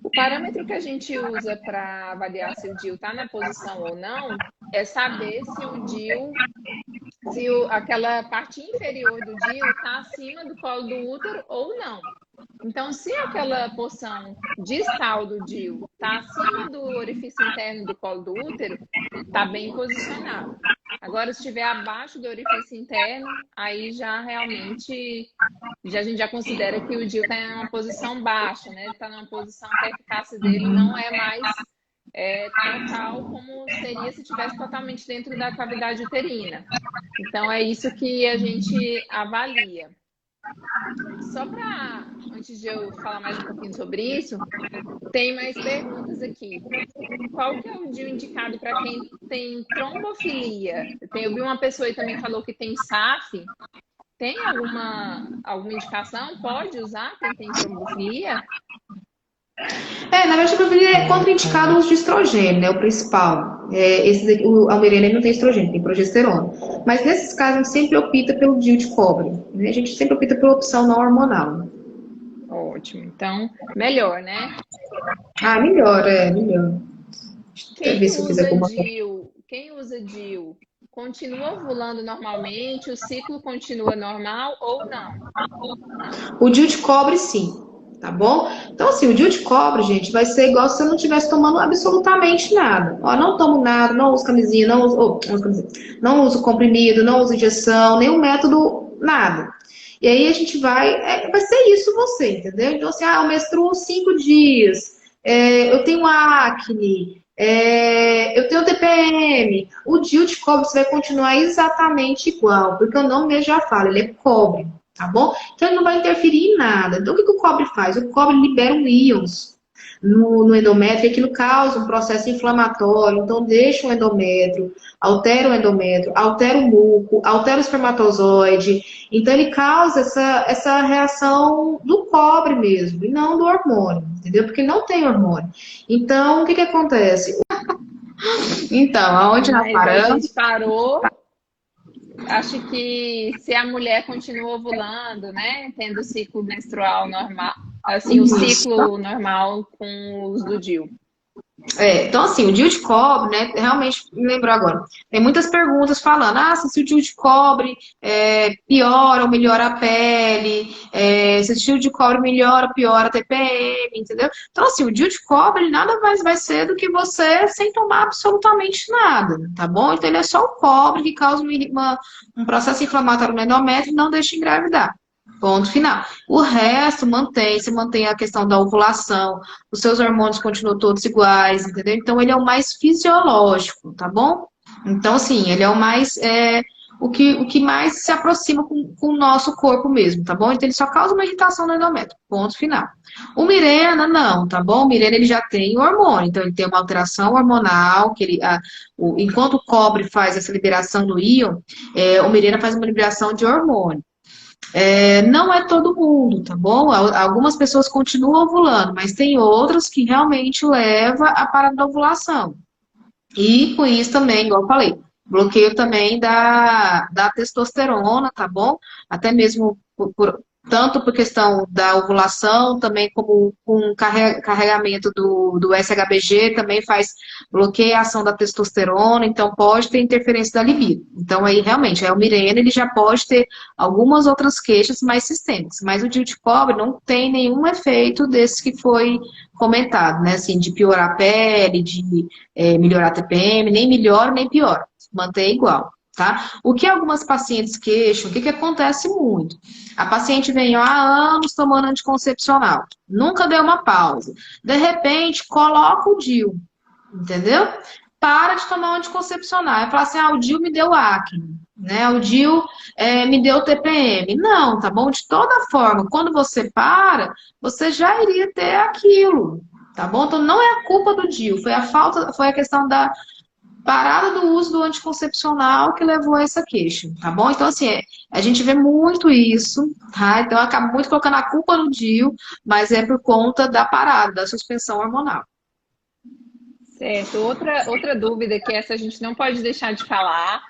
[SPEAKER 1] O parâmetro que a gente usa para avaliar se o DIU está na posição ou não é saber se o DIU, aquela parte inferior do DIU está acima do colo do útero ou não. Então, se aquela porção distal do DIU está acima do orifício interno do colo do útero, está bem posicionado. Agora, se estiver abaixo do orifício interno, aí já realmente a gente já considera que o DIU está em uma posição baixa, né? Está numa posição que a eficácia dele não é mais total como seria se estivesse totalmente dentro da cavidade uterina. Então, é isso que a gente avalia. Só para, antes de eu falar mais um pouquinho sobre isso, tem mais perguntas aqui. Qual que é o DIU indicado para quem tem trombofilia? Eu vi uma pessoa aí também falou que tem SAF. Tem alguma indicação? Pode usar quem tem trombofilia?
[SPEAKER 2] Na verdade, é contraindicado o uso de estrogênio, né? O principal. O almirena não tem estrogênio, tem progesterona. Mas nesses casos, a gente sempre opta pelo DIU de cobre. Né? A gente sempre opta pela opção não hormonal.
[SPEAKER 1] Ótimo. Então, melhor, né?
[SPEAKER 2] Melhor, melhor.
[SPEAKER 1] Quem usa DIU continua ovulando normalmente? O ciclo continua normal ou não?
[SPEAKER 2] O DIU de cobre, sim. Tá bom? Então, assim, o DIU de cobre, gente, vai ser igual se você não estivesse tomando absolutamente nada. Ó, não tomo nada, não uso camisinha, não uso comprimido, não uso injeção, nenhum método, nada. E aí a gente vai ser isso você, entendeu? Então, assim, eu menstruo 5 dias, eu tenho acne, eu tenho TPM. O DIU de cobre você vai continuar exatamente igual, porque o nome mesmo já fala, ele é cobre. Tá bom? Então ele não vai interferir em nada. Então o que o cobre faz? O cobre libera íons no endométrio e aquilo causa um processo inflamatório. Então deixa o endométrio, altera o endométrio, altera o muco, altera o espermatozoide. Então ele causa essa reação do cobre mesmo e não do hormônio, entendeu? Porque não tem hormônio. Então o que acontece? Então, aonde nós paramos?
[SPEAKER 1] A gente parou. Acho que se a mulher continua ovulando, né, tendo ciclo menstrual normal, assim, o
[SPEAKER 2] Isso.
[SPEAKER 1] ciclo normal com os do DIU.
[SPEAKER 2] Então, assim, o DIU de cobre, né? Realmente me lembrou agora. Tem muitas perguntas falando, se o DIU de cobre piora ou melhora a pele, se o DIU de cobre melhora ou piora a TPM, entendeu? Então, assim, o DIU de cobre ele nada mais vai ser do que você sem tomar absolutamente nada, tá bom? Então, ele é só o cobre que causa um processo inflamatório no endométrio e não deixa engravidar. Ponto final. O resto se mantém a questão da ovulação, os seus hormônios continuam todos iguais, entendeu? Então, ele é o mais fisiológico, tá bom? Então, assim, ele é o mais, o que mais se aproxima com o nosso corpo mesmo, tá bom? Então, ele só causa uma irritação no endométrio, ponto final. O Mirena, não, tá bom? O Mirena, ele já tem hormônio, então ele tem uma alteração hormonal, que enquanto o cobre faz essa liberação do íon, o Mirena faz uma liberação de hormônio. Não é todo mundo, tá bom? Algumas pessoas continuam ovulando, mas tem outras que realmente leva à parada da ovulação. E com isso também, igual eu falei, bloqueio também da testosterona, tá bom? Até mesmo tanto por questão da ovulação, também como com carregamento do SHBG, também bloqueia a ação da testosterona, então pode ter interferência da libido. Então aí realmente, o Mirena, ele já pode ter algumas outras queixas mais sistêmicas, mas o DIU de cobre não tem nenhum efeito desse que foi comentado, né, assim, de piorar a pele, de melhorar a TPM, nem melhora nem piora, mantém igual, tá? O que algumas pacientes queixam, o que acontece muito? A paciente vem há anos tomando anticoncepcional, nunca deu uma pausa. De repente, coloca o DIU, entendeu? Para de tomar um anticoncepcional. E fala assim, o DIU me deu acne, né? O DIU me deu TPM. Não, tá bom? De toda forma, quando você para, você já iria ter aquilo, tá bom? Então não é a culpa do DIU, foi a questão da parada do uso do anticoncepcional que levou a essa queixa, tá bom? Então, assim, a gente vê muito isso, tá? Então, eu acabo muito colocando a culpa no DIU, mas é por conta da parada, da suspensão hormonal.
[SPEAKER 1] Certo. Outra dúvida que essa a gente não pode deixar de falar,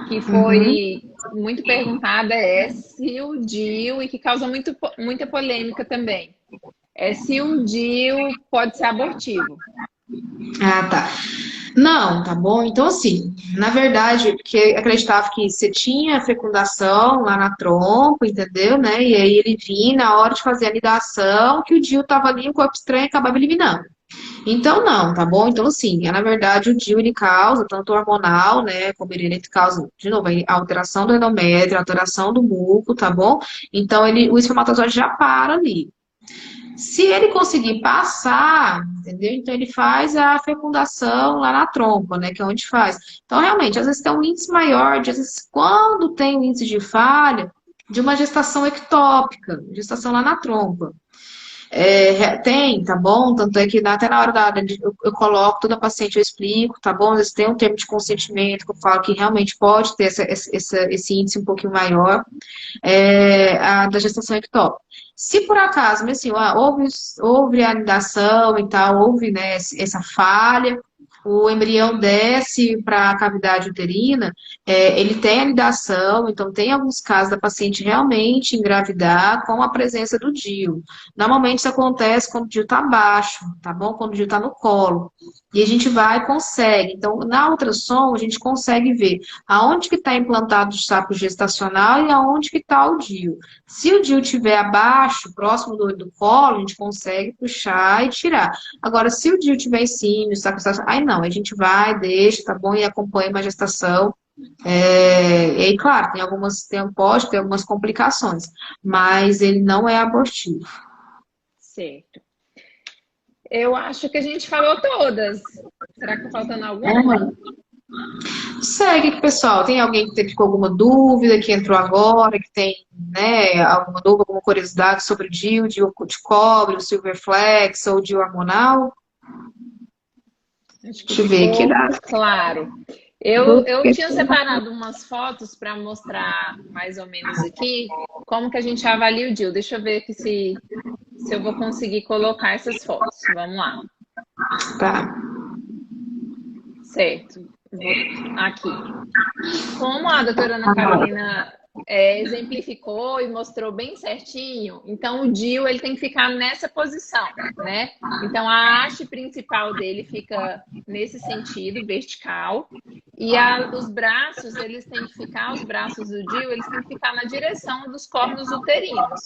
[SPEAKER 1] que foi muito perguntada, é se o DIU, e que causa muita polêmica também, se o DIU pode ser abortivo.
[SPEAKER 2] Tá. Não, tá bom? Então, assim, na verdade, porque acreditava que você tinha fecundação lá na trompa, entendeu, né? E aí ele vinha na hora de fazer a anidação, que o DIU tava ali, o corpo estranho acabava eliminando. Então, não, tá bom? Então, assim, na verdade, o DIU, ele causa, tanto hormonal, né, como ele causa, de novo, a alteração do endométrio, a alteração do muco, tá bom? Então, o espermatozoide já para ali. Se ele conseguir passar, entendeu? Então ele faz a fecundação lá na trompa, né? Que é onde faz. Então, realmente, às vezes tem um índice maior, às vezes, quando tem um índice de falha, de uma gestação ectópica, gestação lá na trompa. Tem, tá bom? Tanto é que até na hora eu coloco toda a paciente, eu explico, tá bom? Às vezes tem um termo de consentimento que eu falo que realmente pode ter esse índice um pouquinho maior da gestação ectópica. Se por acaso, assim, houve a anidação e tal, houve, né, essa falha, o embrião desce para a cavidade uterina, ele tem anidação, então tem alguns casos da paciente realmente engravidar com a presença do DIU. Normalmente isso acontece quando o DIU está baixo, tá bom? Quando o DIU está no colo. E a gente vai e consegue. Então, na ultrassom, a gente consegue ver aonde que está implantado o saco gestacional e aonde que está o DIU. Se o DIU estiver abaixo, próximo do colo, a gente consegue puxar e tirar. Agora, se o DIU estiver em cima, o saco gestacional, aí não, a gente vai, deixa, tá bom? E acompanha uma gestação. E aí, claro, pode ter algumas complicações, mas ele não é abortivo.
[SPEAKER 1] Certo. Eu acho que a gente falou todas. Será que tá faltando alguma?
[SPEAKER 2] Segue, pessoal. Tem alguém que ficou alguma dúvida, que entrou agora, que tem, né, alguma dúvida, alguma curiosidade sobre o DIU de cobre, o Silverflex ou o DIU hormonal?
[SPEAKER 1] Acho que
[SPEAKER 2] Deixa eu ver aqui.
[SPEAKER 1] claro. Eu tinha separado umas fotos para mostrar mais ou menos aqui como que a gente avalia o DIU. Deixa eu ver aqui se eu vou conseguir colocar essas fotos. Vamos lá.
[SPEAKER 2] Tá.
[SPEAKER 1] Certo. Aqui. Como a doutora Ana Carolina exemplificou e mostrou bem certinho, então o DIU ele tem que ficar nessa posição, né? Então a haste principal dele fica nesse sentido, vertical, e os braços, eles têm que ficar, os braços do DIU, eles têm que ficar na direção dos cornos uterinos.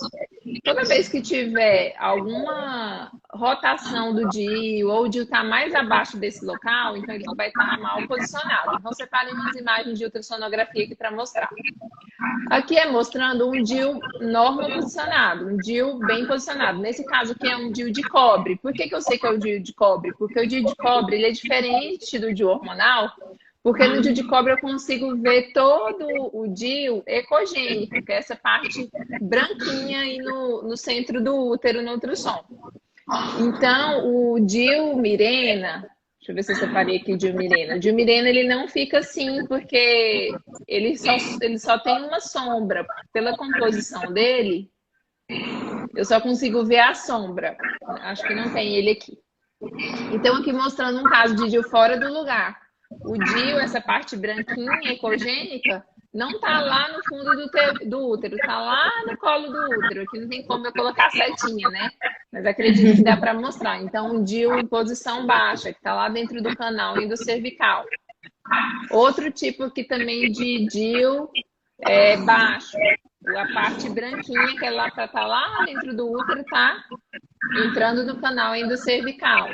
[SPEAKER 1] Toda vez que tiver alguma rotação do DIU, ou o DIU está mais abaixo desse local, então ele vai estar mal posicionado. Então, separei umas imagens de ultrassonografia aqui para mostrar. Aqui é mostrando um DIU normal posicionado, um DIU bem posicionado. Nesse caso aqui é um DIU de cobre. Por que eu sei que é o DIU de cobre? Porque o DIU de cobre ele é diferente do DIU hormonal, porque no DIU de cobre eu consigo ver todo o DIU ecogênico, que é essa parte branquinha aí no centro do útero, no ultrassom. Então, o DIU Mirena, deixa eu ver se eu separei aqui o DIU Mirena. O DIU Mirena, ele não fica assim, porque ele só tem uma sombra. Pela composição dele, eu só consigo ver a sombra. Acho que não tem ele aqui. Então, aqui mostrando um caso de DIU fora do lugar. O DIU, essa parte branquinha, ecogênica, não está lá no fundo do útero, está lá no colo do útero. Aqui não tem como eu colocar a setinha, né? Mas acredito que dá para mostrar. Então, um DIU em posição baixa, que está lá dentro do canal endocervical. Outro tipo aqui também de DIU baixo. A parte branquinha, que ela está lá dentro do útero, está entrando no canal endocervical.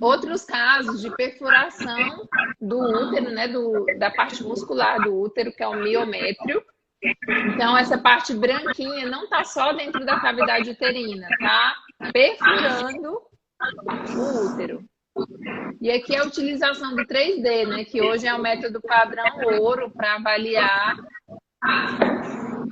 [SPEAKER 1] Outros casos de perfuração do útero, né, da parte muscular do útero, que é o miométrio. Então, essa parte branquinha não está só dentro da cavidade uterina, tá perfurando o útero. E aqui é a utilização do 3D, né, que hoje é o método padrão ouro para avaliar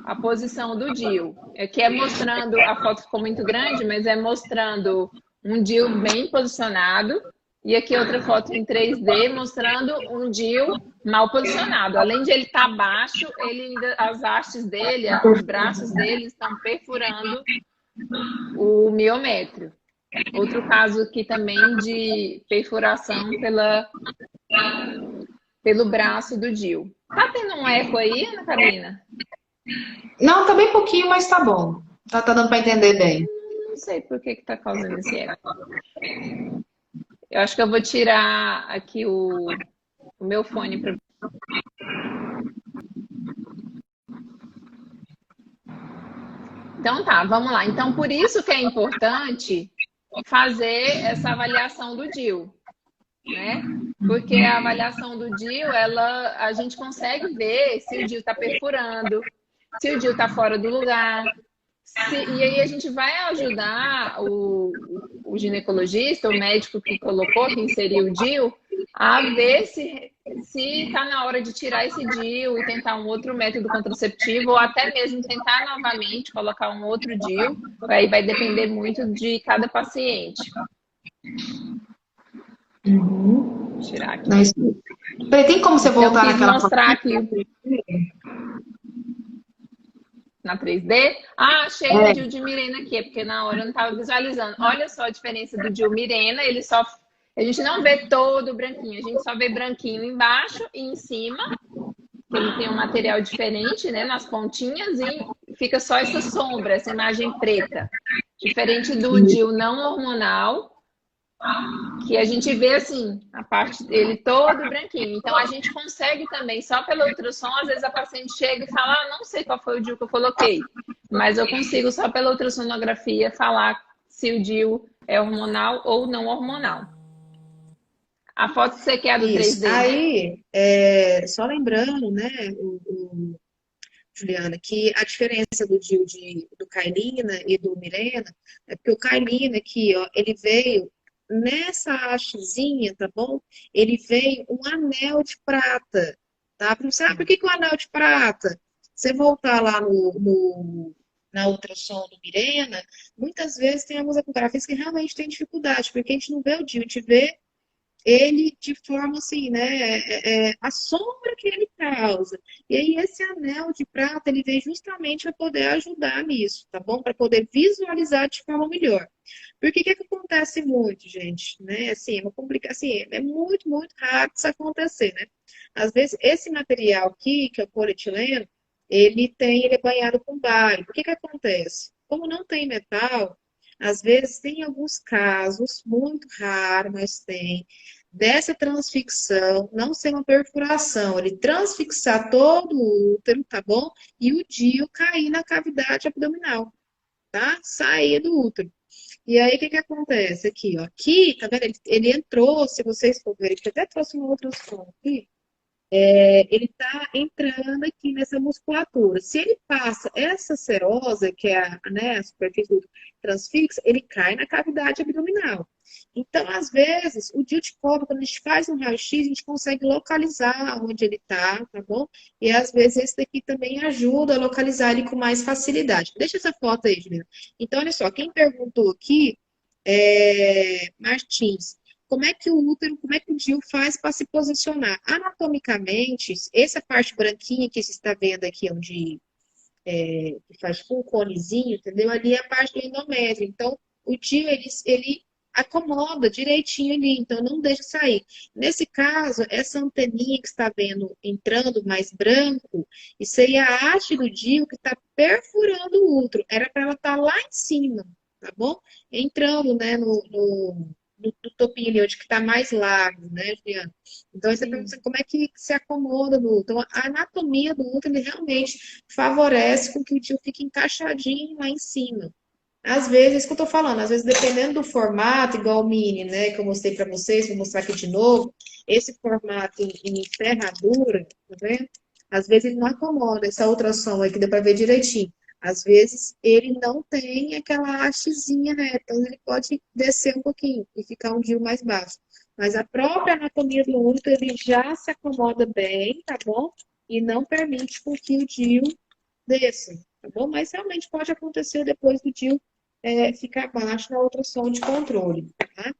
[SPEAKER 1] a posição do DIU. Aqui é mostrando, a foto ficou muito grande, mas é mostrando um DIU bem posicionado. E aqui outra foto em 3D mostrando um DIU mal posicionado. Além de ele estar baixo, as hastes dele, os braços dele estão perfurando o miométrio. Outro caso aqui também de perfuração pelo braço do DIU. Tá tendo um eco aí, Ana Carolina?
[SPEAKER 2] Não, tá bem pouquinho, mas tá bom. Tá dando para entender bem.
[SPEAKER 1] Não sei por que tá causando esse eco. Eu acho que eu vou tirar aqui o meu fone para... Então tá, vamos lá. Então, por isso que é importante fazer essa avaliação do DIU, né? Porque a avaliação do DIU, a gente consegue ver se o DIU está perfurando, se o DIU está fora do lugar. E aí a gente vai ajudar o ginecologista, o médico que colocou, que inseriu o DIU, a ver se está na hora de tirar esse DIU e tentar um outro método contraceptivo, ou até mesmo tentar novamente colocar um outro DIU. Aí vai depender muito de cada paciente. Vou tirar aqui.
[SPEAKER 2] Não, tem como você voltar naquela
[SPEAKER 1] mostrar aqui na 3D. Ah, achei o DIU de Mirena aqui, porque na hora eu não estava visualizando. Olha só a diferença do DIU Mirena, a gente não vê todo branquinho, a gente só vê branquinho embaixo e em cima, que ele tem um material diferente, né, nas pontinhas, e fica só essa sombra, essa imagem preta. Diferente do DIU não hormonal, que a gente vê assim, a parte dele todo branquinho. Então a gente consegue também, só pelo ultrassom, às vezes a paciente chega e fala, não sei qual foi o DIU que eu coloquei, mas eu consigo só pela ultrassonografia falar se o DIU é hormonal ou não hormonal. A foto que você quer do 3D,
[SPEAKER 2] aí, só lembrando, né, Juliana, que a diferença do DIU do Cailina e do Mirena é porque o Cailina aqui, ó, ele veio nessa hastezinha, tá bom? Ele veio um anel de prata, tá? Você sabe por que o anel de prata? Você voltar lá na ultrassom do Mirena, muitas vezes tem algumas ecografias que realmente tem dificuldade, porque a gente não vê o DIU, a gente vê ele de forma assim, né? A sombra que ele causa. E aí esse anel de prata, ele vem justamente para poder ajudar nisso, tá bom? Para poder visualizar de forma melhor. Porque o que acontece muito, gente, né? Assim, é uma complicação, assim, é muito, muito raro isso acontecer, né? Às vezes, esse material aqui, que é o polietileno, ele é banhado com bário. O que acontece? Como não tem metal, às vezes tem alguns casos, muito raro, mas tem, dessa transficção, não ser uma perfuração, ele transfixar todo o útero, tá bom? E o DIU cair na cavidade abdominal, tá? Sair do útero. E aí, o que acontece aqui, ó? Aqui, tá vendo? Ele entrou, se vocês for ver, ele até trouxe uma outra som aqui, ele está entrando aqui nessa musculatura. Se ele passa essa serosa, que é a superfície do transfixo, ele cai na cavidade abdominal. Então, às vezes, o DIU de cobre, quando a gente faz um raio-x, a gente consegue localizar onde ele está, tá bom? E às vezes esse daqui também ajuda a localizar ele com mais facilidade. Deixa essa foto aí, Juliana. Então, olha só, quem perguntou aqui é Martins. Como é que o útero, como é que o DIU faz para se posicionar? Anatomicamente, essa parte branquinha que você está vendo aqui, onde que faz com um conezinho, entendeu? Ali é a parte do endométrio. Então, o DIU, ele acomoda direitinho ali, então não deixa sair. Nesse caso, essa anteninha que está vendo entrando mais branco, isso aí é a haste do DIU que está perfurando o útero. Era para ela estar lá em cima, tá bom? Entrando, né, no topinho ali, onde que está mais largo, né, Juliana? Então, aí você pergunta
[SPEAKER 1] Sim.
[SPEAKER 2] assim, como é que se acomoda no útero? Então, a anatomia do útero, ele realmente favorece com que o DIU fique encaixadinho lá em cima. Às vezes, é isso que eu tô falando, às vezes dependendo do formato, igual o mini, né, que eu mostrei para vocês, vou mostrar aqui de novo, esse formato em ferradura, tá vendo? Às vezes ele não acomoda essa outra som aí que deu para ver direitinho. Às vezes ele não tem aquela hastezinha reta, então ele pode descer um pouquinho e ficar um DIU mais baixo. Mas a própria anatomia do útero, ele já se acomoda bem, tá bom? E não permite com que o DIU desça, tá bom? Mas realmente pode acontecer depois do DIU ficar baixo na ultrassom de controle, tá?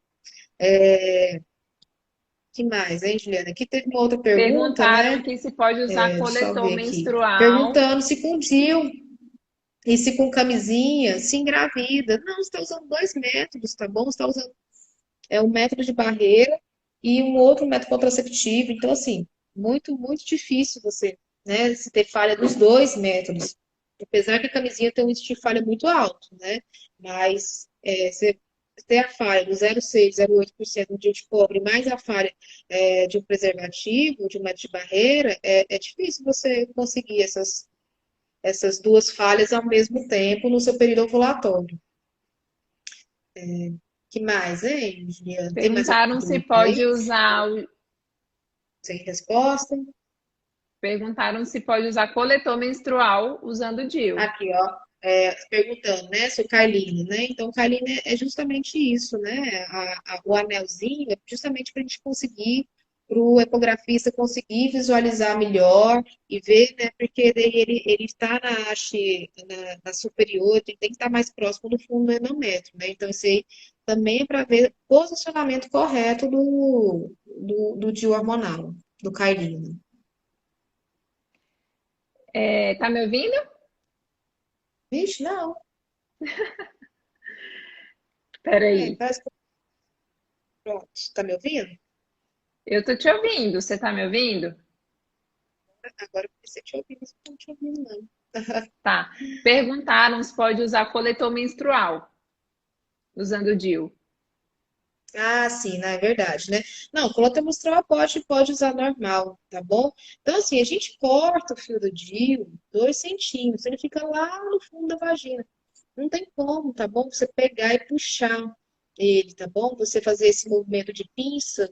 [SPEAKER 2] Que mais, hein, Juliana? Aqui teve uma outra pergunta,
[SPEAKER 1] Perguntaram
[SPEAKER 2] né?
[SPEAKER 1] que se pode usar
[SPEAKER 2] Deixa eu
[SPEAKER 1] coletor
[SPEAKER 2] ver aqui.
[SPEAKER 1] menstrual.
[SPEAKER 2] Perguntando se com DIU e se com camisinha se engravida. Não, você está usando dois métodos, tá bom? Você está usando um método de barreira e um outro método contraceptivo. Então, assim, muito, muito difícil você, né, se ter falha dos dois métodos. Apesar que a camisinha tem um índice de falha muito alto, né? Mas você ter a falha do 0,6, 0,8% no dia de cobre, mais a falha de um preservativo, de um método de barreira, é difícil você conseguir essas duas falhas ao mesmo tempo no seu período ovulatório. Que mais, hein, Juliana? Tem mais alguma
[SPEAKER 1] Perguntaram se
[SPEAKER 2] dúvida aí?
[SPEAKER 1] pode usar,
[SPEAKER 2] Sem resposta?
[SPEAKER 1] perguntaram se pode usar coletor menstrual usando o DIU.
[SPEAKER 2] Aqui, ó, perguntando, né, se o Carline, né? Então, o Carline é justamente isso, né? O anelzinho é justamente para a gente conseguir, para o ecografista conseguir visualizar melhor e ver, né? Porque daí ele está na haste, na superior, ele tem que estar mais próximo do fundo do endométrio, né? Então, isso aí também é para ver o posicionamento correto do DIU hormonal, do Carline.
[SPEAKER 1] Tá me ouvindo?
[SPEAKER 2] Vixe, não.
[SPEAKER 1] Peraí.
[SPEAKER 2] Parece que pronto. Tá me ouvindo?
[SPEAKER 1] Eu tô te ouvindo. Você tá me ouvindo?
[SPEAKER 2] Agora eu comecei a te ouvir, mas não tô te ouvindo, não.
[SPEAKER 1] Tá. Perguntaram se pode usar coletor menstrual usando o DIU.
[SPEAKER 2] Ah, sim, não é verdade, né? Não, colota menstrual pode usar normal, tá bom? Então, assim, a gente corta o fio do DIU 2 centímetros, ele fica lá no fundo da vagina. Não tem como, tá bom? Você pegar e puxar ele, tá bom? Você fazer esse movimento de pinça,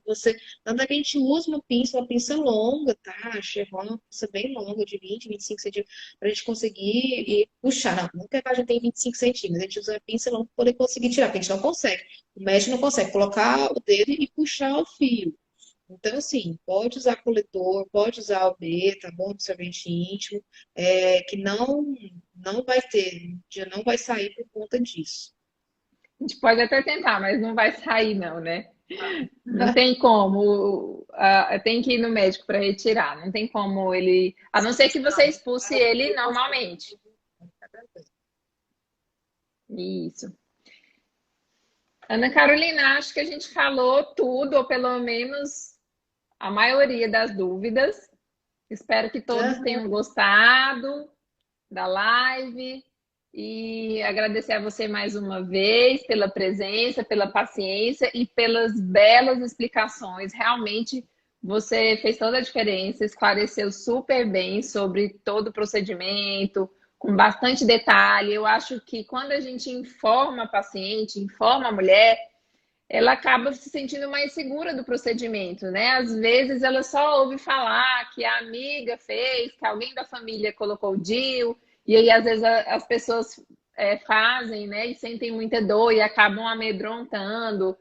[SPEAKER 2] normalmente usa uma pinça longa, tá? Chevron, uma pinça bem longa, de 20, 25 centímetros, pra gente conseguir e puxar. Não, nunca a gente tem 25 centímetros, a gente usa uma pinça longa para poder conseguir tirar, porque a gente não consegue. O médico não consegue colocar o dedo e puxar o fio. Então, assim, pode usar coletor, pode usar o B, tá bom? Absorvente íntimo, que não vai ter, já não vai sair por conta disso.
[SPEAKER 1] A gente pode até tentar, mas não vai sair, não, né? Não tem como. Tem que ir no médico para retirar. Não tem como ele. A não ser que você expulse ele normalmente. Isso. Ana Carolina, acho que a gente falou tudo, ou pelo menos a maioria das dúvidas. Espero que todos tenham gostado da live e agradecer a você mais uma vez pela presença, pela paciência e pelas belas explicações. Realmente você fez toda a diferença, esclareceu super bem sobre todo o procedimento, com bastante detalhe. Eu acho que quando a gente informa a paciente, informa a mulher, ela acaba se sentindo mais segura do procedimento, né? Às vezes ela só ouve falar que a amiga fez, que alguém da família colocou o DIU, e aí às vezes as pessoas fazem, né? E sentem muita dor e acabam amedrontando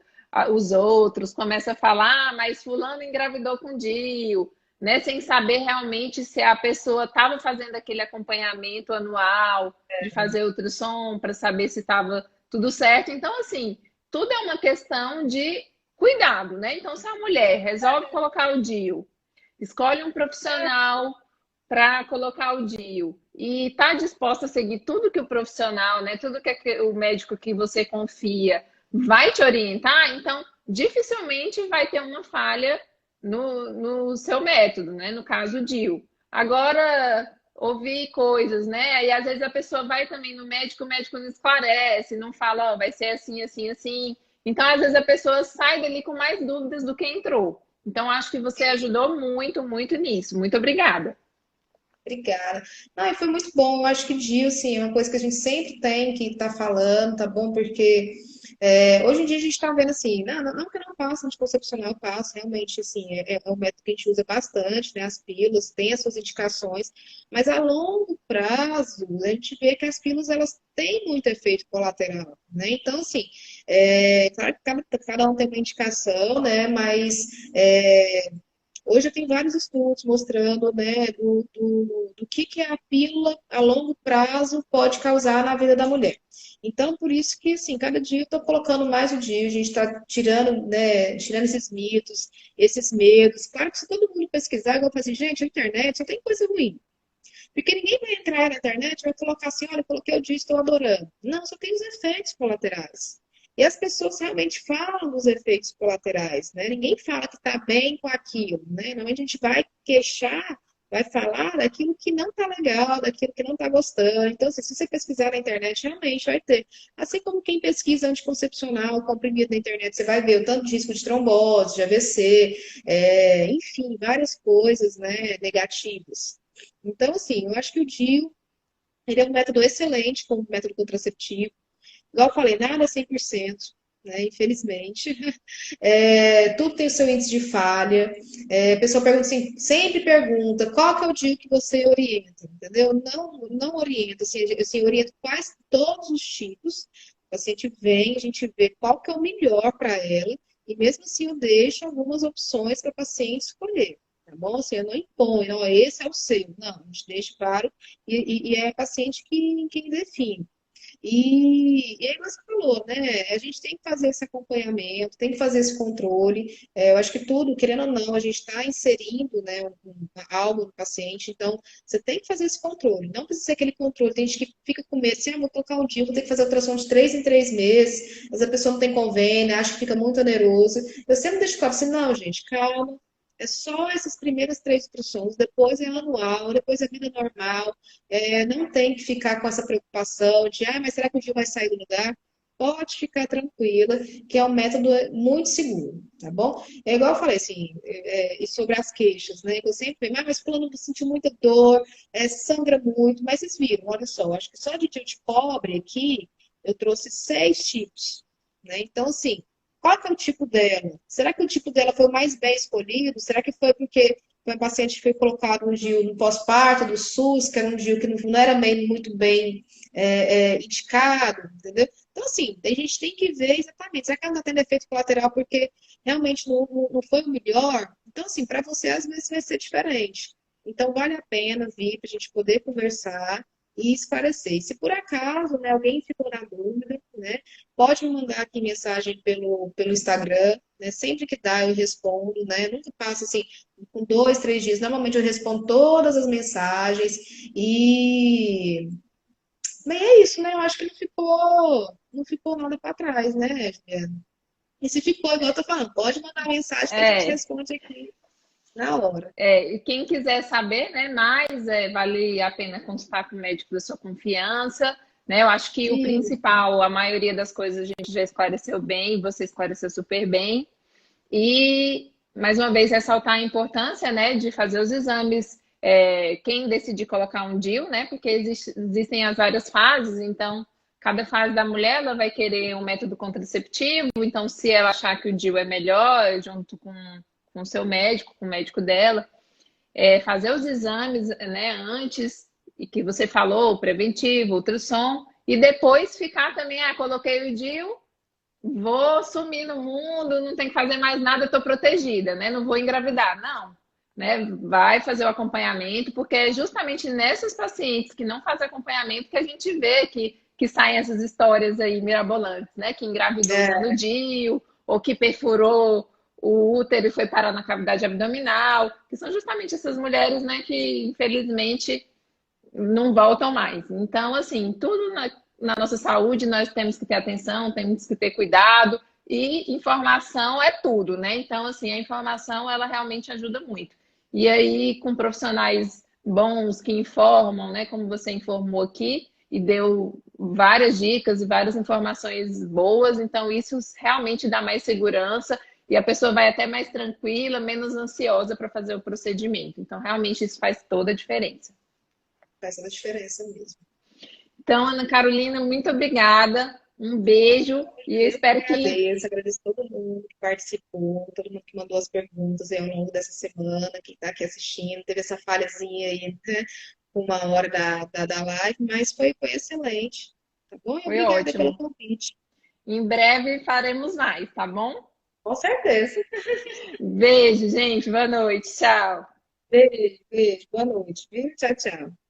[SPEAKER 1] os outros, começa a falar, mas fulano engravidou com DIU, né? Sem saber realmente se a pessoa estava fazendo aquele acompanhamento anual de fazer ultrassom para saber se estava tudo certo. Então, assim, tudo é uma questão de cuidado, né? Então, se a mulher resolve colocar o DIU, escolhe um profissional para colocar o DIU e está disposta a seguir tudo que o profissional, né? Tudo que o médico que você confia vai te orientar, então dificilmente vai ter uma falha no seu método, né? No caso, o DIU. Agora, ouvir coisas, né? E às vezes a pessoa vai também no médico, o médico não esclarece, não fala, ó, vai ser assim, assim, assim. Então, às vezes a pessoa sai dali com mais dúvidas do que entrou. Então, acho que você ajudou muito, muito nisso. Muito obrigada.
[SPEAKER 2] Obrigada. Não, e foi muito bom. Eu acho que DIU, sim, é uma coisa que a gente sempre tem que estar falando, tá bom? Porque hoje em dia a gente está vendo assim, não que eu não faça anticoncepcional, faço, realmente, assim, é um método que a gente usa bastante, né? As pílulas têm as suas indicações, mas a longo prazo a gente vê que as pílulas elas têm muito efeito colateral, né? Então, assim, claro que cada um tem uma indicação, né? Mas hoje tem vários estudos mostrando, né, do que a pílula a longo prazo pode causar na vida da mulher. Então, por isso que, assim, cada dia eu estou colocando mais o dia, a gente está tirando, né, tirando esses mitos, esses medos. Claro que se todo mundo pesquisar, eu vou falar assim, gente, a internet só tem coisa ruim. Porque ninguém vai entrar na internet e vai colocar assim, olha, coloquei o dia, estou adorando. Não, só tem os efeitos colaterais. E as pessoas realmente falam dos efeitos colaterais, né? Ninguém fala que está bem com aquilo, né? Normalmente a gente vai queixar, vai falar daquilo que não está legal, daquilo que não está gostando. Então, assim, se você pesquisar na internet, realmente vai ter. Assim como quem pesquisa anticoncepcional, comprimido na internet, você vai ver o tanto de risco de trombose, de AVC, enfim, várias coisas, né, negativas. Então, assim, eu acho que o DIU, ele é um método excelente como método contraceptivo. Igual eu falei, nada é 100%, né? Infelizmente. Tudo tem o seu índice de falha. A pessoa pergunta assim, sempre pergunta qual que é o DIU que você orienta, entendeu? Não orienta, assim, orienta quase todos os tipos. O paciente vem, a gente vê qual que é o melhor para ela, e mesmo assim eu deixo algumas opções para o paciente escolher. Tá bom? Assim, eu não imponho, não, esse é o seu. Não, a gente deixa claro, e é a paciente quem define. E aí você falou, né? A gente tem que fazer esse acompanhamento, tem que fazer esse controle. Eu acho que tudo, querendo ou não, a gente está inserindo, né, algo no paciente, então você tem que fazer esse controle. Não precisa ser aquele controle. Tem gente que fica com medo, assim, vou tocar um dia, vou ter que fazer ultrassom de 3 em 3 meses, mas a pessoa não tem convênio, acha que fica muito oneroso. Eu sempre deixo claro assim, não, gente, calma. É só essas primeiras 3 ultrassons, depois é anual, depois é vida normal. Não tem que ficar com essa preocupação de, mas será que o dia vai sair do lugar? Pode ficar tranquila, que é um método muito seguro, tá bom? É igual eu falei, assim, e sobre as queixas, né? Que eu sempre falei, mas fulano sentiu muita dor, sangra muito, mas vocês viram, olha só, acho que só de dia de pobre aqui, eu trouxe 6 tipos, né? Então, assim, qual que é o tipo dela? Será que o tipo dela foi o mais bem escolhido? Será que foi porque foi um paciente que foi colocado no DIU no pós-parto do SUS, que era um DIU que não era muito bem indicado, entendeu? Então, assim, a gente tem que ver exatamente, será que ela está tendo efeito colateral porque realmente não foi o melhor? Então, assim, para você, às vezes vai ser diferente. Então, vale a pena vir para a gente poder conversar, e esclarecer. E se por acaso, né, alguém ficou na dúvida, né, pode me mandar aqui mensagem pelo Instagram, né, sempre que dá eu respondo, né, nunca passo assim, com 2, 3 dias, normalmente eu respondo todas as mensagens e bem, é isso, né? Eu acho que não ficou nada para trás, né, Juliana? E se ficou, igual eu tô falando, pode mandar mensagem que a gente
[SPEAKER 1] É,
[SPEAKER 2] responde aqui na hora.
[SPEAKER 1] e quem quiser saber, né, mais, vale a pena consultar com o médico da sua confiança, né? Eu acho que o
[SPEAKER 2] Sim,
[SPEAKER 1] principal, a maioria das coisas a gente já esclareceu bem, você esclareceu super bem. E, mais uma vez, ressaltar a importância, né, de fazer os exames. Quem decidir colocar um DIU, né, porque existem as várias fases, então, cada fase da mulher, ela vai querer um método contraceptivo, então, se ela achar que o DIU é melhor, junto com o seu médico, com o médico dela, fazer os exames, né, antes, e que você falou, o preventivo, ultrassom, e depois ficar também, coloquei o DIU, vou sumir no mundo, não tem que fazer mais nada, estou protegida, né? Não vou engravidar, não. Né? Vai fazer o acompanhamento, porque é justamente nessas pacientes que não fazem acompanhamento que a gente vê que saem essas histórias aí mirabolantes, né? Que engravidou usando
[SPEAKER 2] é,
[SPEAKER 1] DIU, ou que perfurou o útero e foi parar na cavidade abdominal, que são justamente essas mulheres, né, que infelizmente não voltam mais. Então, assim, tudo na nossa saúde nós temos que ter atenção, temos que ter cuidado e informação é tudo, né? Então, assim, a informação ela realmente ajuda muito. E aí, com profissionais bons que informam, né? Como você informou aqui e deu várias dicas e várias informações boas, então isso realmente dá mais segurança e a pessoa vai até mais tranquila, menos ansiosa para fazer o procedimento. Então, realmente isso faz toda a diferença.
[SPEAKER 2] faz toda a diferença mesmo.
[SPEAKER 1] Então, Ana Carolina, muito obrigada. Um beijo e eu
[SPEAKER 2] Eu que
[SPEAKER 1] espero que.
[SPEAKER 2] agradeço todo mundo que participou, todo mundo que mandou as perguntas aí ao longo dessa semana, quem está aqui assistindo, teve essa falhazinha aí, né, uma hora da live, mas foi excelente, tá bom? E
[SPEAKER 1] Foi
[SPEAKER 2] obrigada pelo
[SPEAKER 1] ótimo.
[SPEAKER 2] convite.
[SPEAKER 1] Em breve faremos mais, tá bom?
[SPEAKER 2] Com certeza.
[SPEAKER 1] Beijo, gente. Boa noite. Tchau.
[SPEAKER 2] Beijo, beijo, boa noite, viu? Tchau, tchau.